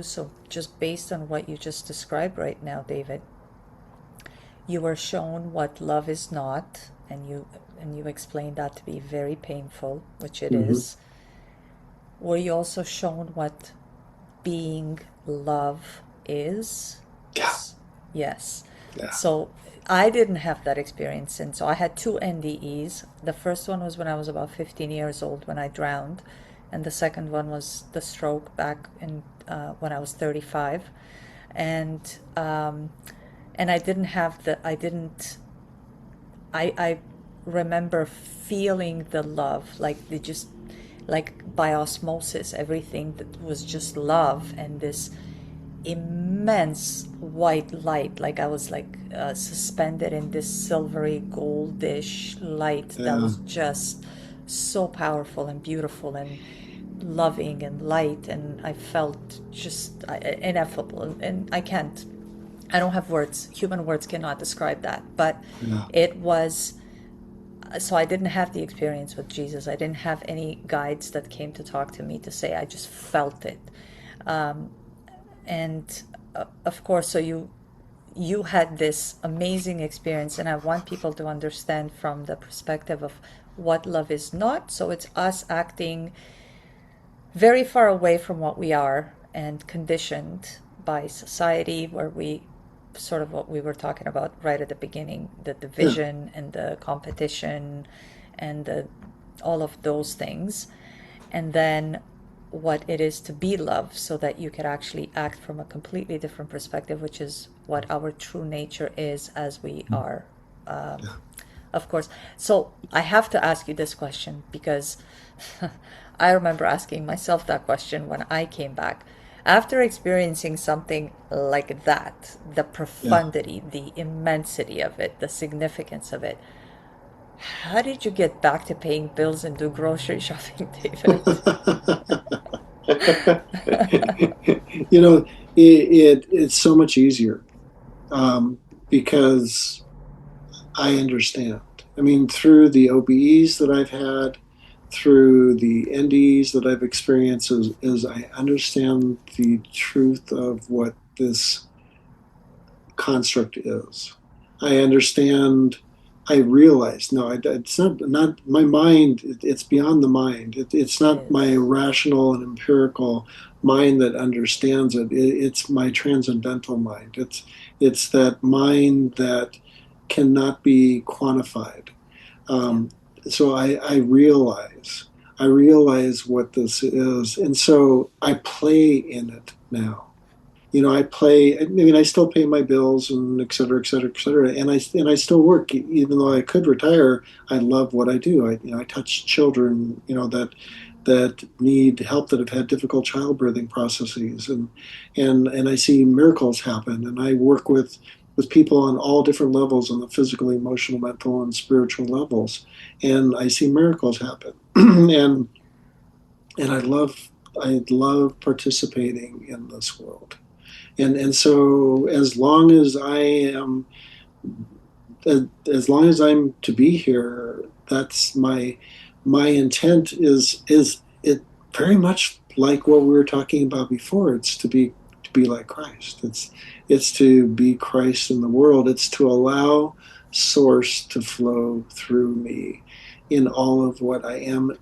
so just based on what you just described right now, David, you were shown what love is not, and you explained that to be very painful, which it Mm-hmm. is. Were you also shown what being love is? Yeah, Yes. yeah. So I didn't have that experience. And so I had two NDEs. The first one was when I was about 15 years old when I drowned. And the second one was the stroke back in when I was 35. And and I didn't have I remember feeling the love, like they just, like by osmosis, everything that was just love, and this immense immense white light, like I was like suspended in this silvery goldish light that Yeah. was just so powerful and beautiful and loving and light, and I felt just ineffable, and I don't have words, human words cannot describe that, but Yeah. it was, so I didn't have the experience with Jesus. I didn't have any guides that came to talk to me to say. I just felt it. And of course, so you had this amazing experience, and I want people to understand from the perspective of what love is not. So it's us acting very far away from what we are and conditioned by society, where we sort of what we were talking about right at the beginning, the Yeah. division and the competition and all of those things. And then what it is to be love, so that you could actually act from a completely different perspective, which is what our true nature is as we are, Yeah. of course. So I have to ask you this question because I remember asking myself that question when I came back. After experiencing something like that, the Yeah. profundity, the immensity of it, the significance of it, how did you get back to paying bills and do grocery shopping, David? You know, it's so much easier, because I understand. I mean, through the OBEs that I've had, through the NDEs that I've experienced, is I understand the truth of what this construct is. I understand. I realize, no, it's not my mind. It's beyond the mind. It's It not my is. rational and empirical mind that understands it. It's my transcendental mind. It's that mind that cannot be quantified. Yeah. Um, so I realize what this is, and so I play in it now. I play. I mean, I still pay my bills and et cetera, et cetera, et cetera. And I still work, even though I could retire. I love what I do. I touch children, that need help, that have had difficult childbirthing processes, and I see miracles happen. And I work with people on all different levels, on the physical, emotional, mental, and spiritual levels, and I see miracles happen. And I love participating in this world. And so as long as I'm to be here, that's my intent is it very much like what we were talking about before. It's to be like Christ. It's to be Christ in the world. It's to allow source to flow through me in all of what I am,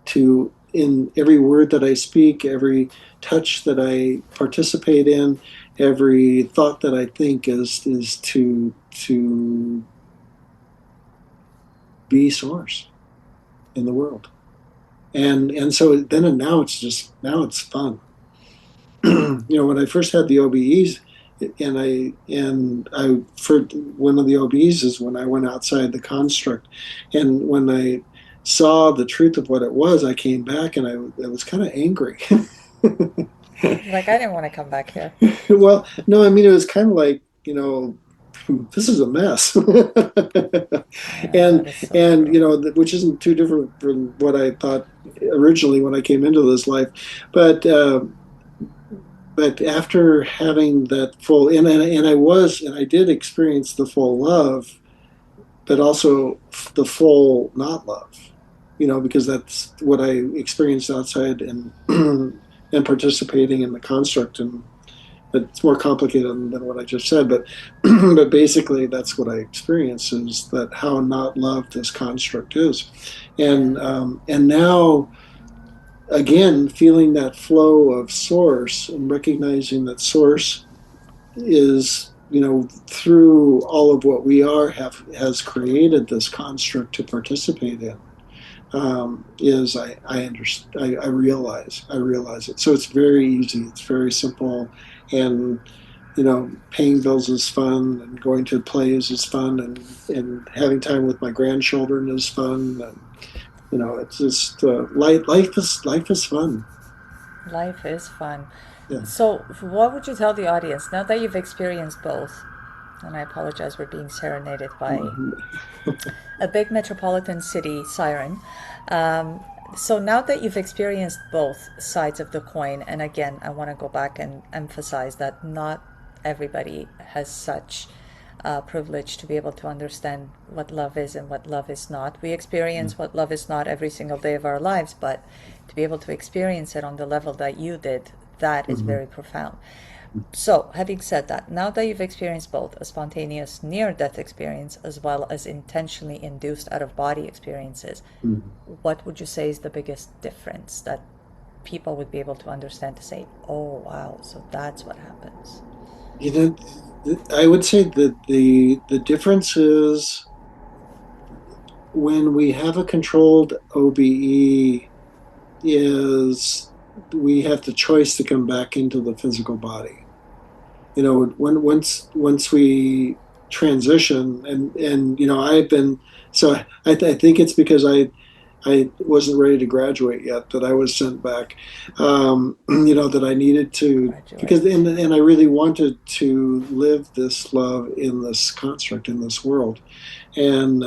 to in every word that I speak, every touch that I participate in, every thought that I think is to be source in the world. And so then and now it's fun. When I first had the OBEs, and I for one of the OBEs is when I went outside the construct, and when I saw the truth of what it was, I came back and I was kind of angry. Like, I didn't want to come back here. Well, no, I mean, it was kind of like, this is a mess. That and is so and true. which isn't too different from what I thought originally when I came into this life. But uh, but after having that full, and I did experience the full love, but also the full not love, because that's what I experienced outside, and and participating in the construct. And it's more complicated than what I just said, but but basically that's what I experienced, is that how not loved this construct is. Yeah. And now, again, feeling that flow of source and recognizing that source is, through all of what we are, has created this construct to participate in. Is I understand, I realize it. So it's very easy, it's very simple. And paying bills is fun, and going to plays is fun, and having time with my grandchildren is fun. And it's just life is fun. Life is fun. Yeah. So, what would you tell the audience now that you've experienced both? And I apologize, we're being serenaded by a big metropolitan city siren. Um, so now that you've experienced both sides of the coin, and again, I want to go back and emphasize that not everybody has such privilege to be able to understand what love is and what love is not. We experience what love is not every single day of our lives, but to be able to experience it on the level that you did, that is Mhm. very profound. So, having said that, now that you've experienced both a spontaneous near death experience as well as intentionally induced out of body experiences, Mhm. what would you say is the biggest difference that people would be able to understand to say, oh, wow, so that's what happens? You know, I would say that the difference is when we have a controlled OBE is we have the choice to come back into the physical body. Once we transition, and I've been, so I think it's because I wasn't ready to graduate yet that I was sent back. That I needed to, because Graduate. and I really wanted to live this love in this construct in this world. And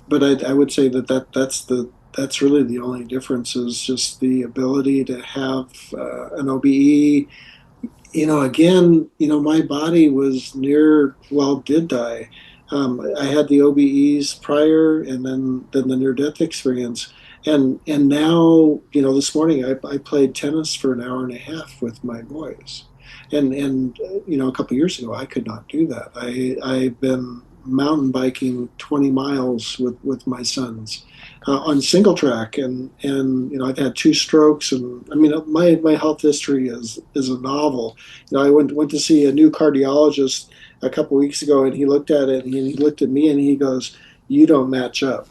but I would say that's really the only difference is just the ability to have an OBE. Again, my body was did die. I had the OBEs prior, and then the near death experience, and now, this morning I played tennis for an hour and a half with my boys, and a couple of years ago I could not do that. I've been mountain biking 20 miles with my sons on single track, and I've had two strokes, and I mean my health history is a novel. I went to see a new cardiologist a couple of weeks ago, and he looked at it and he looked at me and he goes, "You don't match up."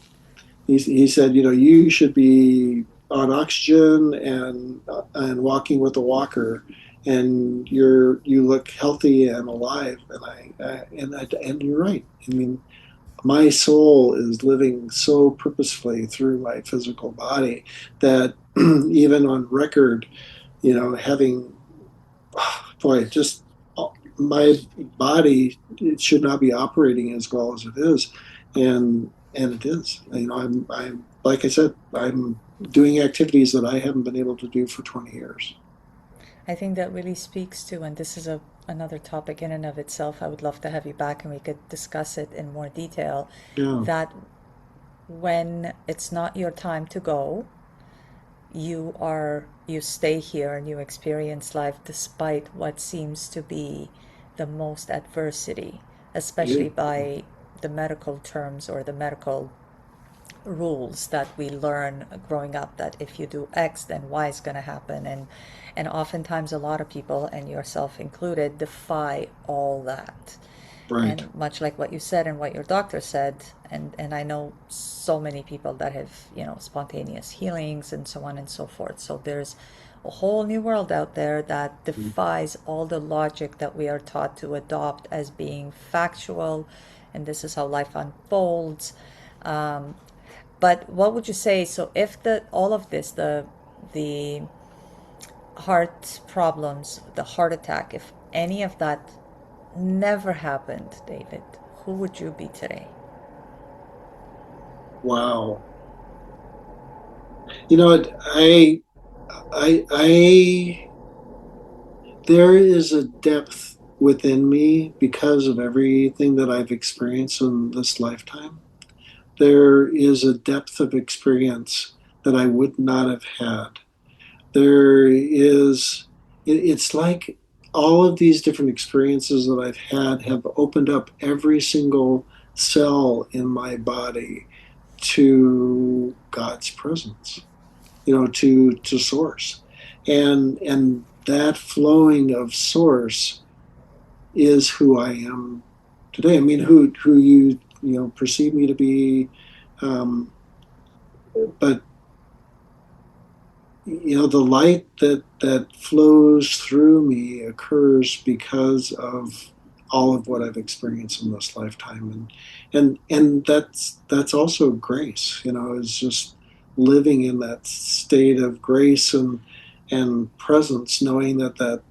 He said, "You should be on oxygen and walking with a walker, and you look healthy and alive." And you're right. I mean, my soul is living so purposefully through my physical body that even on record, having boy, just my body, it should not be operating as well as it is, and it is. I'm like I said, I'm doing activities that I haven't been able to do for 20 years. I think that really speaks to, and this is another topic in and of itself. I would love to have you back and we could discuss it in more detail. Yeah, That when it's not your time to go, you stay here and you experience life despite what seems to be the most adversity, especially you, by the medical terms or the medical rules that we learn growing up, that if you do X then Y is going to happen. And oftentimes a lot of people, and yourself included, defy all that. right. And much like what you said and what your doctor said, and I know so many people that have, spontaneous healings and so on and so forth. So there's a whole new world out there that defies all the logic that we are taught to adopt as being factual, and this is how life unfolds. Um, but what would you say? So if the all of this, the heart problems, the heart attack, if any of that never happened, David, who would you be today? Wow. You know what? I there is a depth within me because of everything that I've experienced in this lifetime. There is a depth of experience that I would not have had. There is, it's like all of these different experiences that I've had have opened up every single cell in my body to God's presence, to source. And that flowing of source is who I am today. I mean, who you perceive me to be, um, but the light that flows through me occurs because of all of what I've experienced in this lifetime, and that's also grace. Is just living in that state of grace, and presence, knowing that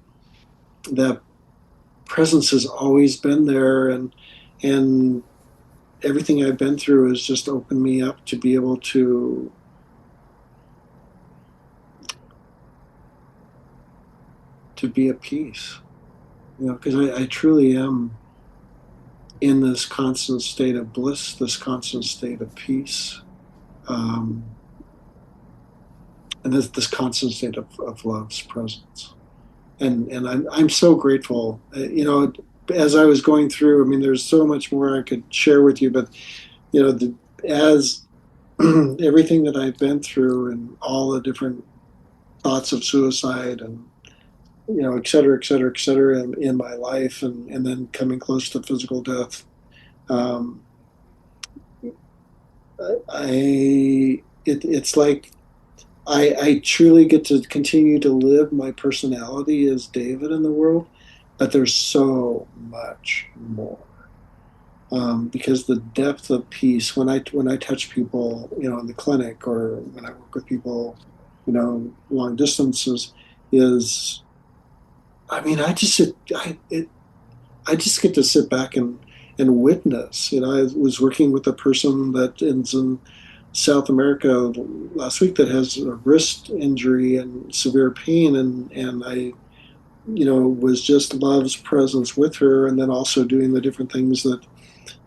presence has always been there, and everything I've been through has just opened me up to be able to be at peace. Because I truly am in this constant state of bliss, this constant state of peace, um, and this constant state of love's presence. And I'm so grateful. As I was going through, I mean, there's so much more I could share with you, but as everything that I've been through and all the different thoughts of suicide and et cetera, et cetera, et cetera in my life, and then coming close to physical death. Um, it's like I truly get to continue to live my personality as David in the world, but there's so much more. Because the depth of peace when I touch people, in the clinic, or when I work with people, long distances, is, I mean, I just get to sit back and witness. I was working with a person that is in South America last week that has a wrist injury and severe pain, and I was just love's presence with her, and then also doing the different things that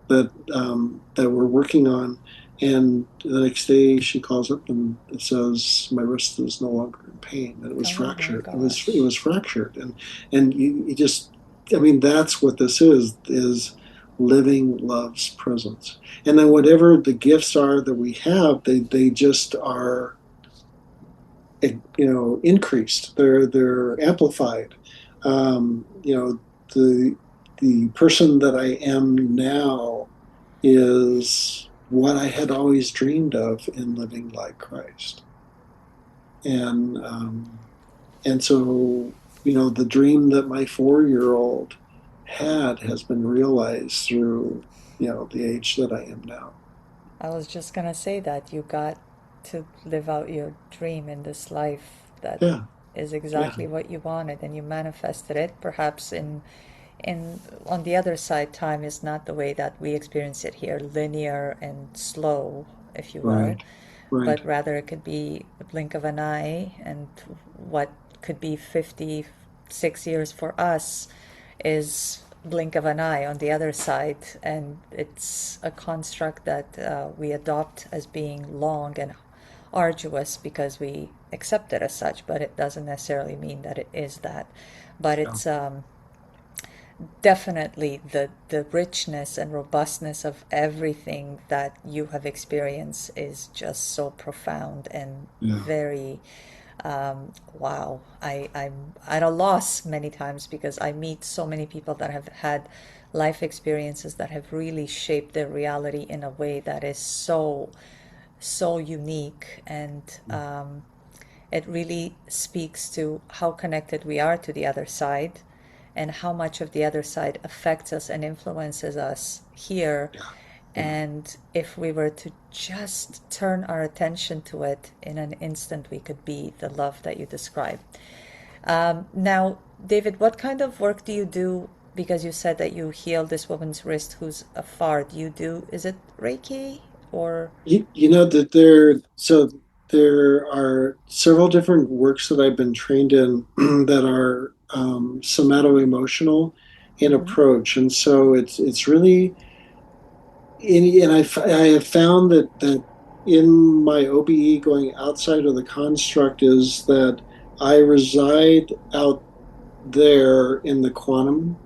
we're working on. And the next day she calls up and it says my wrist is no longer in pain, and it was Oh my fractured. It gosh. was fractured, and you just, I mean, that's what this is living love's presence. And then whatever the gifts are that we have, they just are, increased. They're amplified. The person that I am now is what I had always dreamed of in living like Christ. And so, the dream that my 4-year-old had has been realized through, the age that I am now. I was just gonna say that you got to live out your dream in this life that Yeah, is yeah, exactly what you wanted, and you manifested it. Perhaps in on the other side, time is not the way that we experience it here, linear and slow, if you will, right, right. but rather it could be a blink of an eye, and what could be 56 years for us is blink of an eye on the other side, and it's a construct that we adopt as being long and arduous because we accept it as such, but it doesn't necessarily mean that it is that. But Yeah, it's definitely the richness and robustness of everything that you have experienced is just so profound and yeah, very wow. I'm at a loss many times because I meet so many people that have had life experiences that have really shaped their reality in a way that is so unique, and it really speaks to how connected we are to the other side and how much of the other side affects us and influences us here. yeah, yeah. And if we were to just turn our attention to it in an instant, we could be the love that you describe. Now, David, what kind of work do you do? Because you said that you healed this woman's wrist who's afar. Do you do, is it Reiki or? You know that there are several different works that I've been trained in that are somato emotional in Mm-hmm. approach, and so it's really, I have found that in my OBE, going outside of the construct, is that I reside out there in the quantum,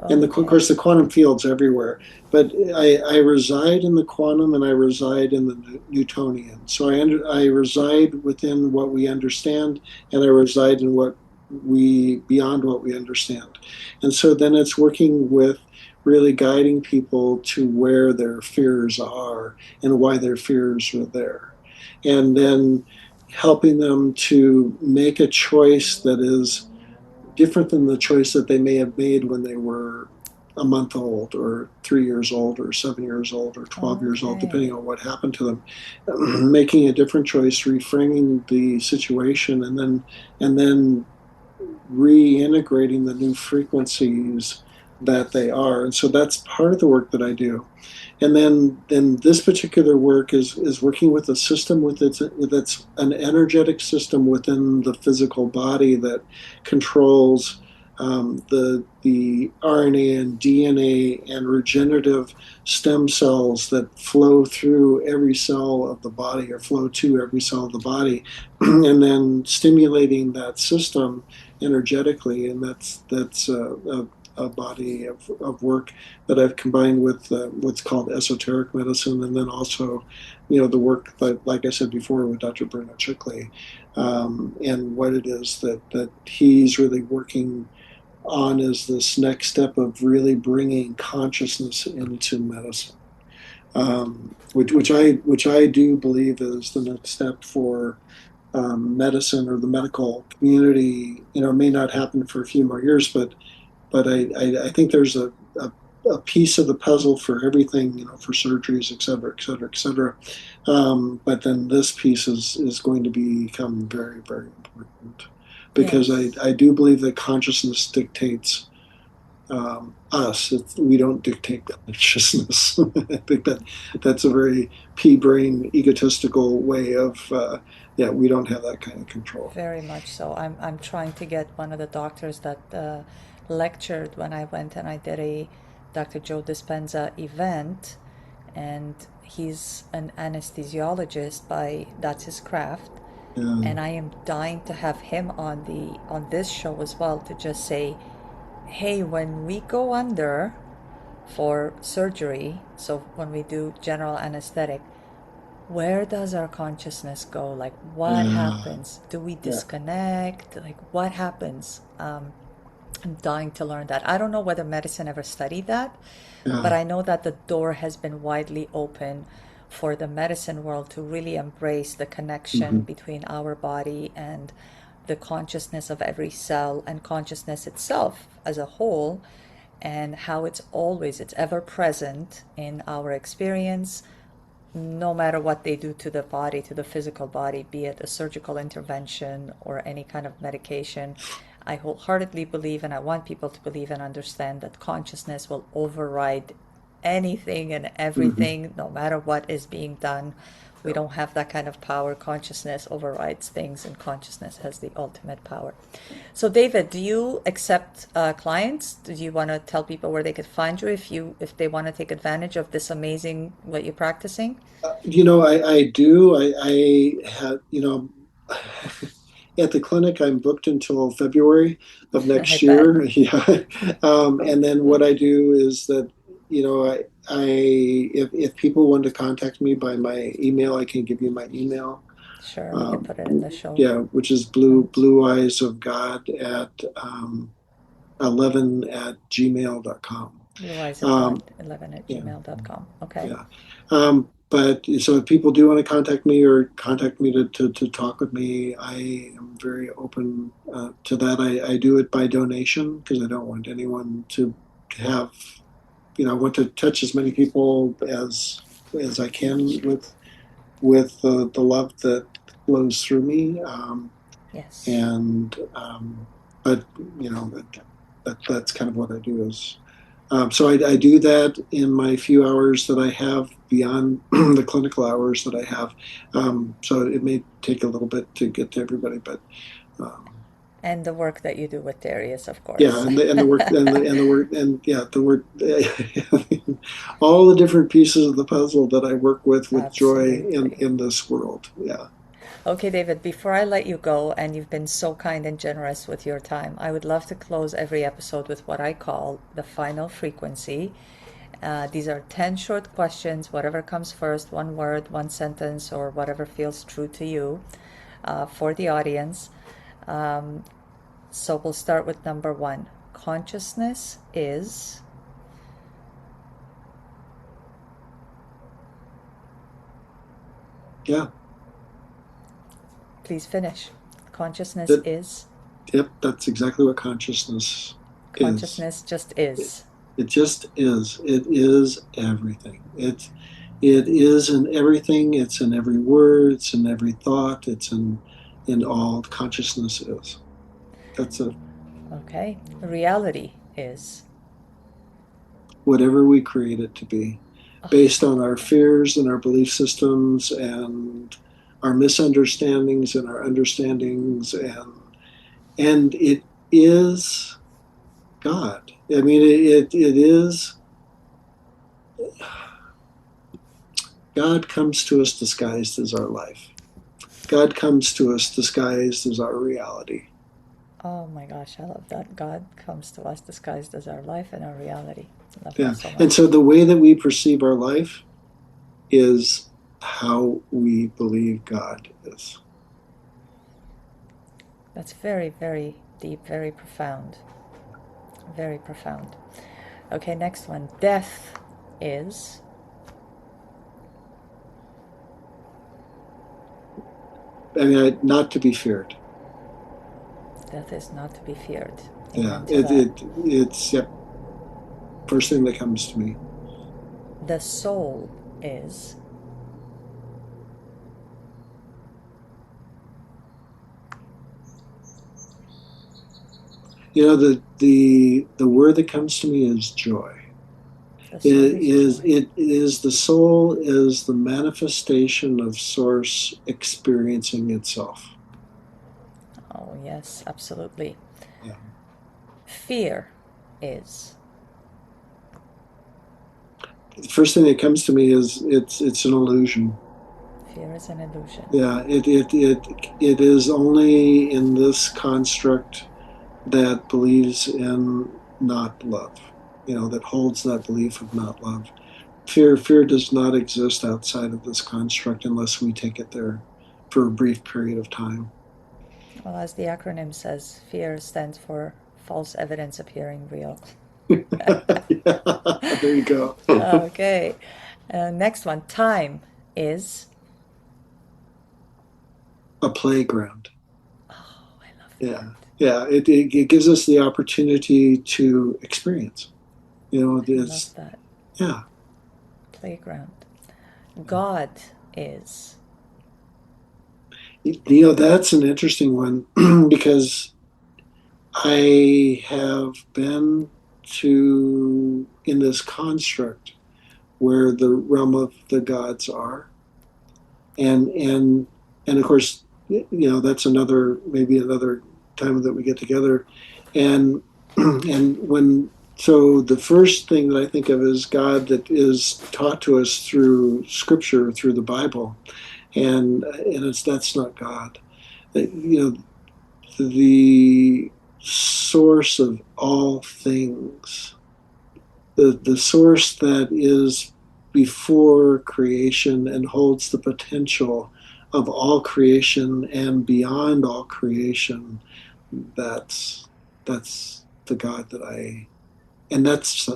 and of Okay. course the quantum field's everywhere, but I reside in the quantum, and I reside in the Newtonian. So I reside within what we understand, and I reside in what we beyond what we understand. And so then it's working with really guiding people to where their fears are and why their fears are there, and then helping them to make a choice that is different than the choice that they may have made when they were a month old or 3 years old or 7 years old or 12 years old, Okay. depending on what happened to them. Making a different choice, reframing the situation, and then reintegrating the new frequencies that they are. And so that's part of the work that I do. And then this particular work is working with a system with its an energetic system within the physical body that controls the RNA and DNA and regenerative stem cells that flow through every cell of the body or flow to every cell of the body, and then stimulating that system energetically. And that's a body of work that I've combined with what's called esoteric medicine, and then also, the work that, like I said before, with Dr. Bruno Chickley, and what it is that he's really working on is this next step of really bringing consciousness into medicine, which I do believe is the next step for medicine or the medical community. It may not happen for a few more years, but I think there's a piece of the puzzle for everything, for surgeries, et cetera, et cetera, et cetera. But then this piece is going to become very, very important, because I, Yes. I do believe that consciousness dictates us. We don't dictate consciousness. I think that's a very pea brain egotistical way of, yeah, we don't have that kind of control. Very much so. I'm trying to get one of the doctors that lectured when I went and I did a Dr. Joe Dispenza event, and he's an anesthesiologist by that's his craft, Yeah. and I am dying to have him on this show as well to just say, hey, when we go under for surgery, so when we do general anesthetic, where does our consciousness go? Like, what Yeah. happens? Do we Yeah. disconnect? Like, what happens? I'm dying to learn that. I don't know whether medicine ever studied that, but Yeah. I know that the door has been widely open for the medicine world to really embrace the connection Hmm. between our body and the consciousness of every cell and consciousness itself as a whole, and how it's ever present in our experience, no matter what they do to the body, to the physical body, be it a surgical intervention or any kind of medication. I wholeheartedly believe, and I want people to believe and understand, that consciousness will override anything and Hmm. everything, no matter what is being done. We don't have that kind of power. Consciousness overrides things, and consciousness has the ultimate power. So, David, do you accept clients? Do you want to tell people where they could find you if they want to take advantage of this amazing what you're practicing? I do. I had, at the clinic, I'm booked until February of I next bet. year. Yeah. And then what I do is that, I if people want to contact me by my email, I can give you my email. Sure, we can Um, put it in the show yeah, which is notes. blue eyes of God at 11 at gmail.com. Blue Eyes of God Um, 11 at yeah. gmail.com. Okay. Yeah. But so if people do want to contact me or contact me to talk with me, I am very open to that. I do it by donation because I don't want anyone to have, I want to touch as many people as I can with the love that flows through me. Yes. And but that's kind of what I do is. So I do that in my few hours that I have beyond the clinical hours that I have. So it may take a little bit to get to everybody, but um, And the work that you do with Darius, of yeah, course. and the work and the work and yeah, the work, all the different pieces of the puzzle that I work with joy in Absolutely. in this world. Yeah, Okay, David, before I let you go, and you've been so kind and generous with your time, I would love to close every episode with what I call the final frequency. These are 10 short questions, whatever comes first, one word, one sentence, or whatever feels true to you for the audience. Um, so we'll start with number one. Consciousness is, yeah. please finish. Consciousness That is, Yep, that's exactly what consciousness is. consciousness just is. It just is. It is everything. It is in everything. It's in every word. It's in every thought. It's in all consciousness is. That's a Okay. Reality is. whatever we create it to be, based on our fears and our belief systems and our misunderstandings and our understandings, and it is God. I mean, it is God comes to us disguised as our life. God comes to us disguised as our reality. Oh my gosh, I love that. God comes to us disguised as our life and our reality. I love that Yeah. so And much. so the way that we perceive our life is how we believe God is. That's very, very deep, very profound. Very profound. Okay, next one. Death is. I mean, not to be feared. Death is not to be feared. Yeah. Amen to that. It's yep. First thing that comes to me. The soul is. The word that comes to me is joy. The soul It is is joy. it is the soul is the manifestation of source experiencing itself. Oh, yes, absolutely. Yeah. Fear is. The first thing that comes to me is it's an illusion. Fear is an illusion. Yeah, it is only in this construct that believes in not love. That holds that belief of not love. Fear does not exist outside of this construct unless we take it there for a brief period of time. Well, as the acronym says, fear stands for false evidence appearing real. Yeah, there you go. Okay. Next one. Time is. A playground. Oh, I love Yeah, that. yeah. It gives us the opportunity to experience. I love It's that. yeah. Playground. God is. That's an interesting one because I have been to in this construct where the realm of the gods are, and of course, that's maybe another time that we get together, and and when so the first thing that I think of is God that is taught to us through Scripture, through the Bible, and that's not God. The source of all things, the source that is before creation and holds the potential of all creation and beyond all creation. That's the God that and that's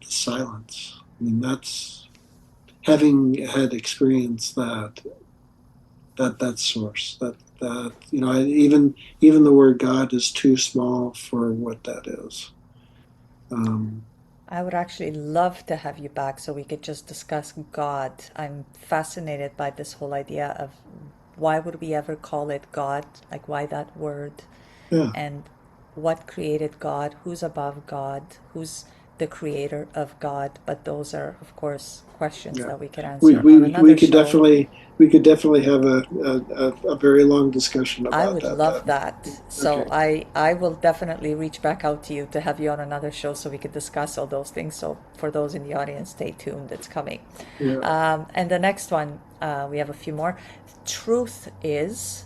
silence. I mean, that's having had experienced that source that even the word God is too small for what that is. Um, I would actually love to have you back so we could just discuss God. I'm fascinated by this whole idea of why would we ever call it God? Like, why that word? yeah, And what created God? Who's above God? Who's the creator of God? But those are, of course, questions yeah. that we could We, answer on we we another could show. definitely have a very long discussion I about would that. love that. So Okay. I will definitely reach back out to you to have you on another show so we could discuss all those things. So for those in the audience, stay tuned. It's coming. Yeah. And the next one, we have a few more. Truth is.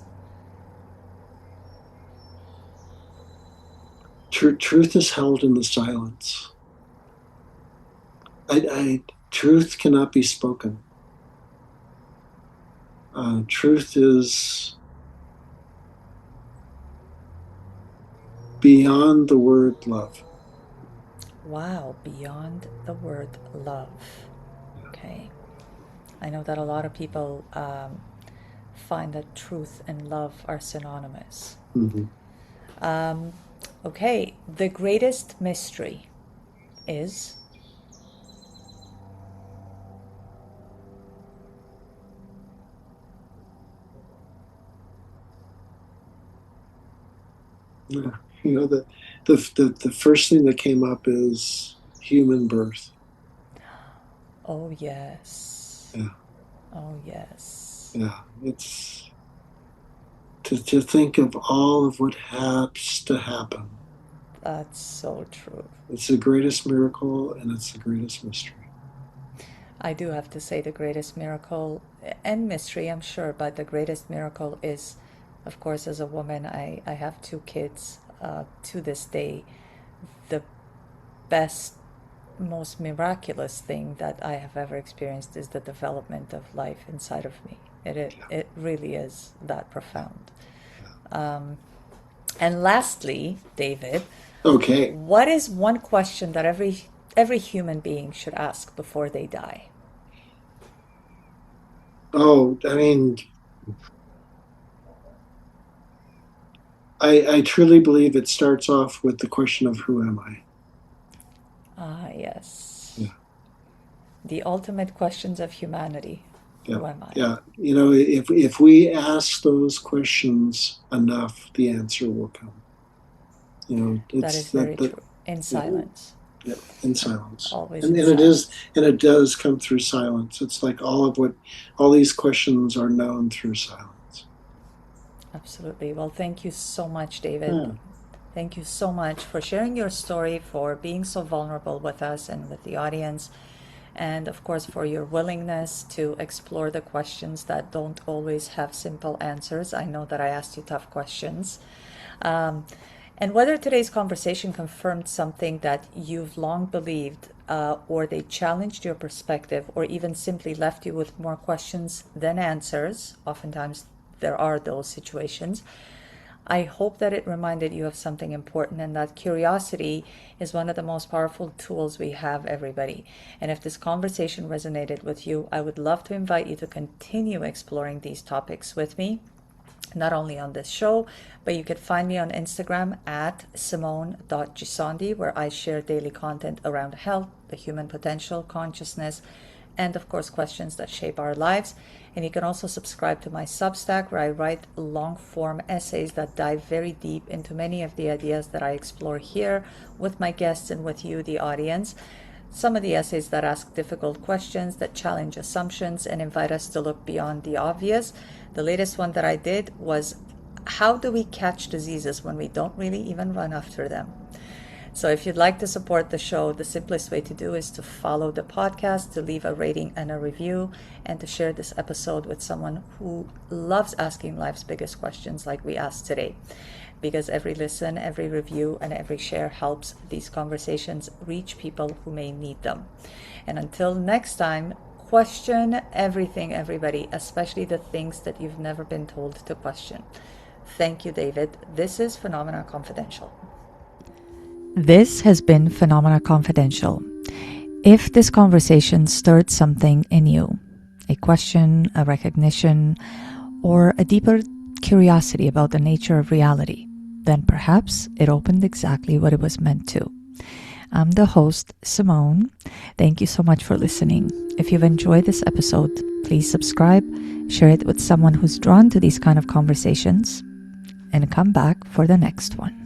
Truth is held in the silence. Truth cannot be spoken. Truth is beyond the word love. Wow, beyond the word love. Okay. I know that a lot of people find that truth and love are synonymous. Mm-hmm. Okay, the greatest mystery. is? Yeah. The first thing that came up is human birth. Oh, yes. Yeah. Oh, yes. Yeah. It's to think of all of what has to happen. That's so true. It's the greatest miracle and it's the greatest mystery. I do have to say the greatest miracle and mystery, I'm sure, but the greatest miracle is, of course, as a woman, I have 2 kids. To this day, the best, most miraculous thing that I have ever experienced is the development of life inside of me. It really is that profound. And lastly, David, Okay. what is one question that every human being should ask before they die? Oh, I mean, I truly believe it starts off with the question of who am I? Ah, yes. Yeah. The ultimate questions of humanity. Yeah. Who am I? Yeah. If we ask those questions enough, the answer will come. That It's is very that true. In yeah, silence. yeah, in silence. Always And in and it is silence. and it does come through silence. It's like all these questions are known through silence. Absolutely. Well, thank you so much, David. Yeah. Thank you so much for sharing your story, for being so vulnerable with us and with the audience, and of course, for your willingness to explore the questions that don't always have simple answers. I know that I asked you tough questions. Um, and whether today's conversation confirmed something that you've long believed, or they challenged your perspective, or even simply left you with more questions than answers, oftentimes there are those situations. I hope that it reminded you of something important, and that curiosity is one of the most powerful tools we have, everybody. And if this conversation resonated with you, I would love to invite you to continue exploring these topics with me, not only on this show, but you can find me on Instagram at simone.gisandi, where I share daily content around health, the human potential, consciousness, and of course, questions that shape our lives. And you can also subscribe to my Substack, where I write long form essays that dive very deep into many of the ideas that I explore here with my guests and with you, the audience. Some of the essays that ask difficult questions, that challenge assumptions, and invite us to look beyond the obvious. The latest one that I did was, how do we catch diseases when we don't really even run after them? So if you'd like to support the show, the simplest way to do is to follow the podcast, to leave a rating and a review, and to share this episode with someone who loves asking life's biggest questions like we asked today. Because every listen, every review, and every share helps these conversations reach people who may need them. And until next time, question everything, everybody, especially the things that you've never been told to question. Thank you, David. This is Phenomena Confidential. This has been Phenomena Confidential. If this conversation stirred something in you, a question, a recognition, or a deeper curiosity about the nature of reality, then perhaps it opened exactly what it was meant to. I'm the host, Simone. Thank you so much for listening. If you've enjoyed this episode, please subscribe, share it with someone who's drawn to these kind of conversations, and come back for the next one.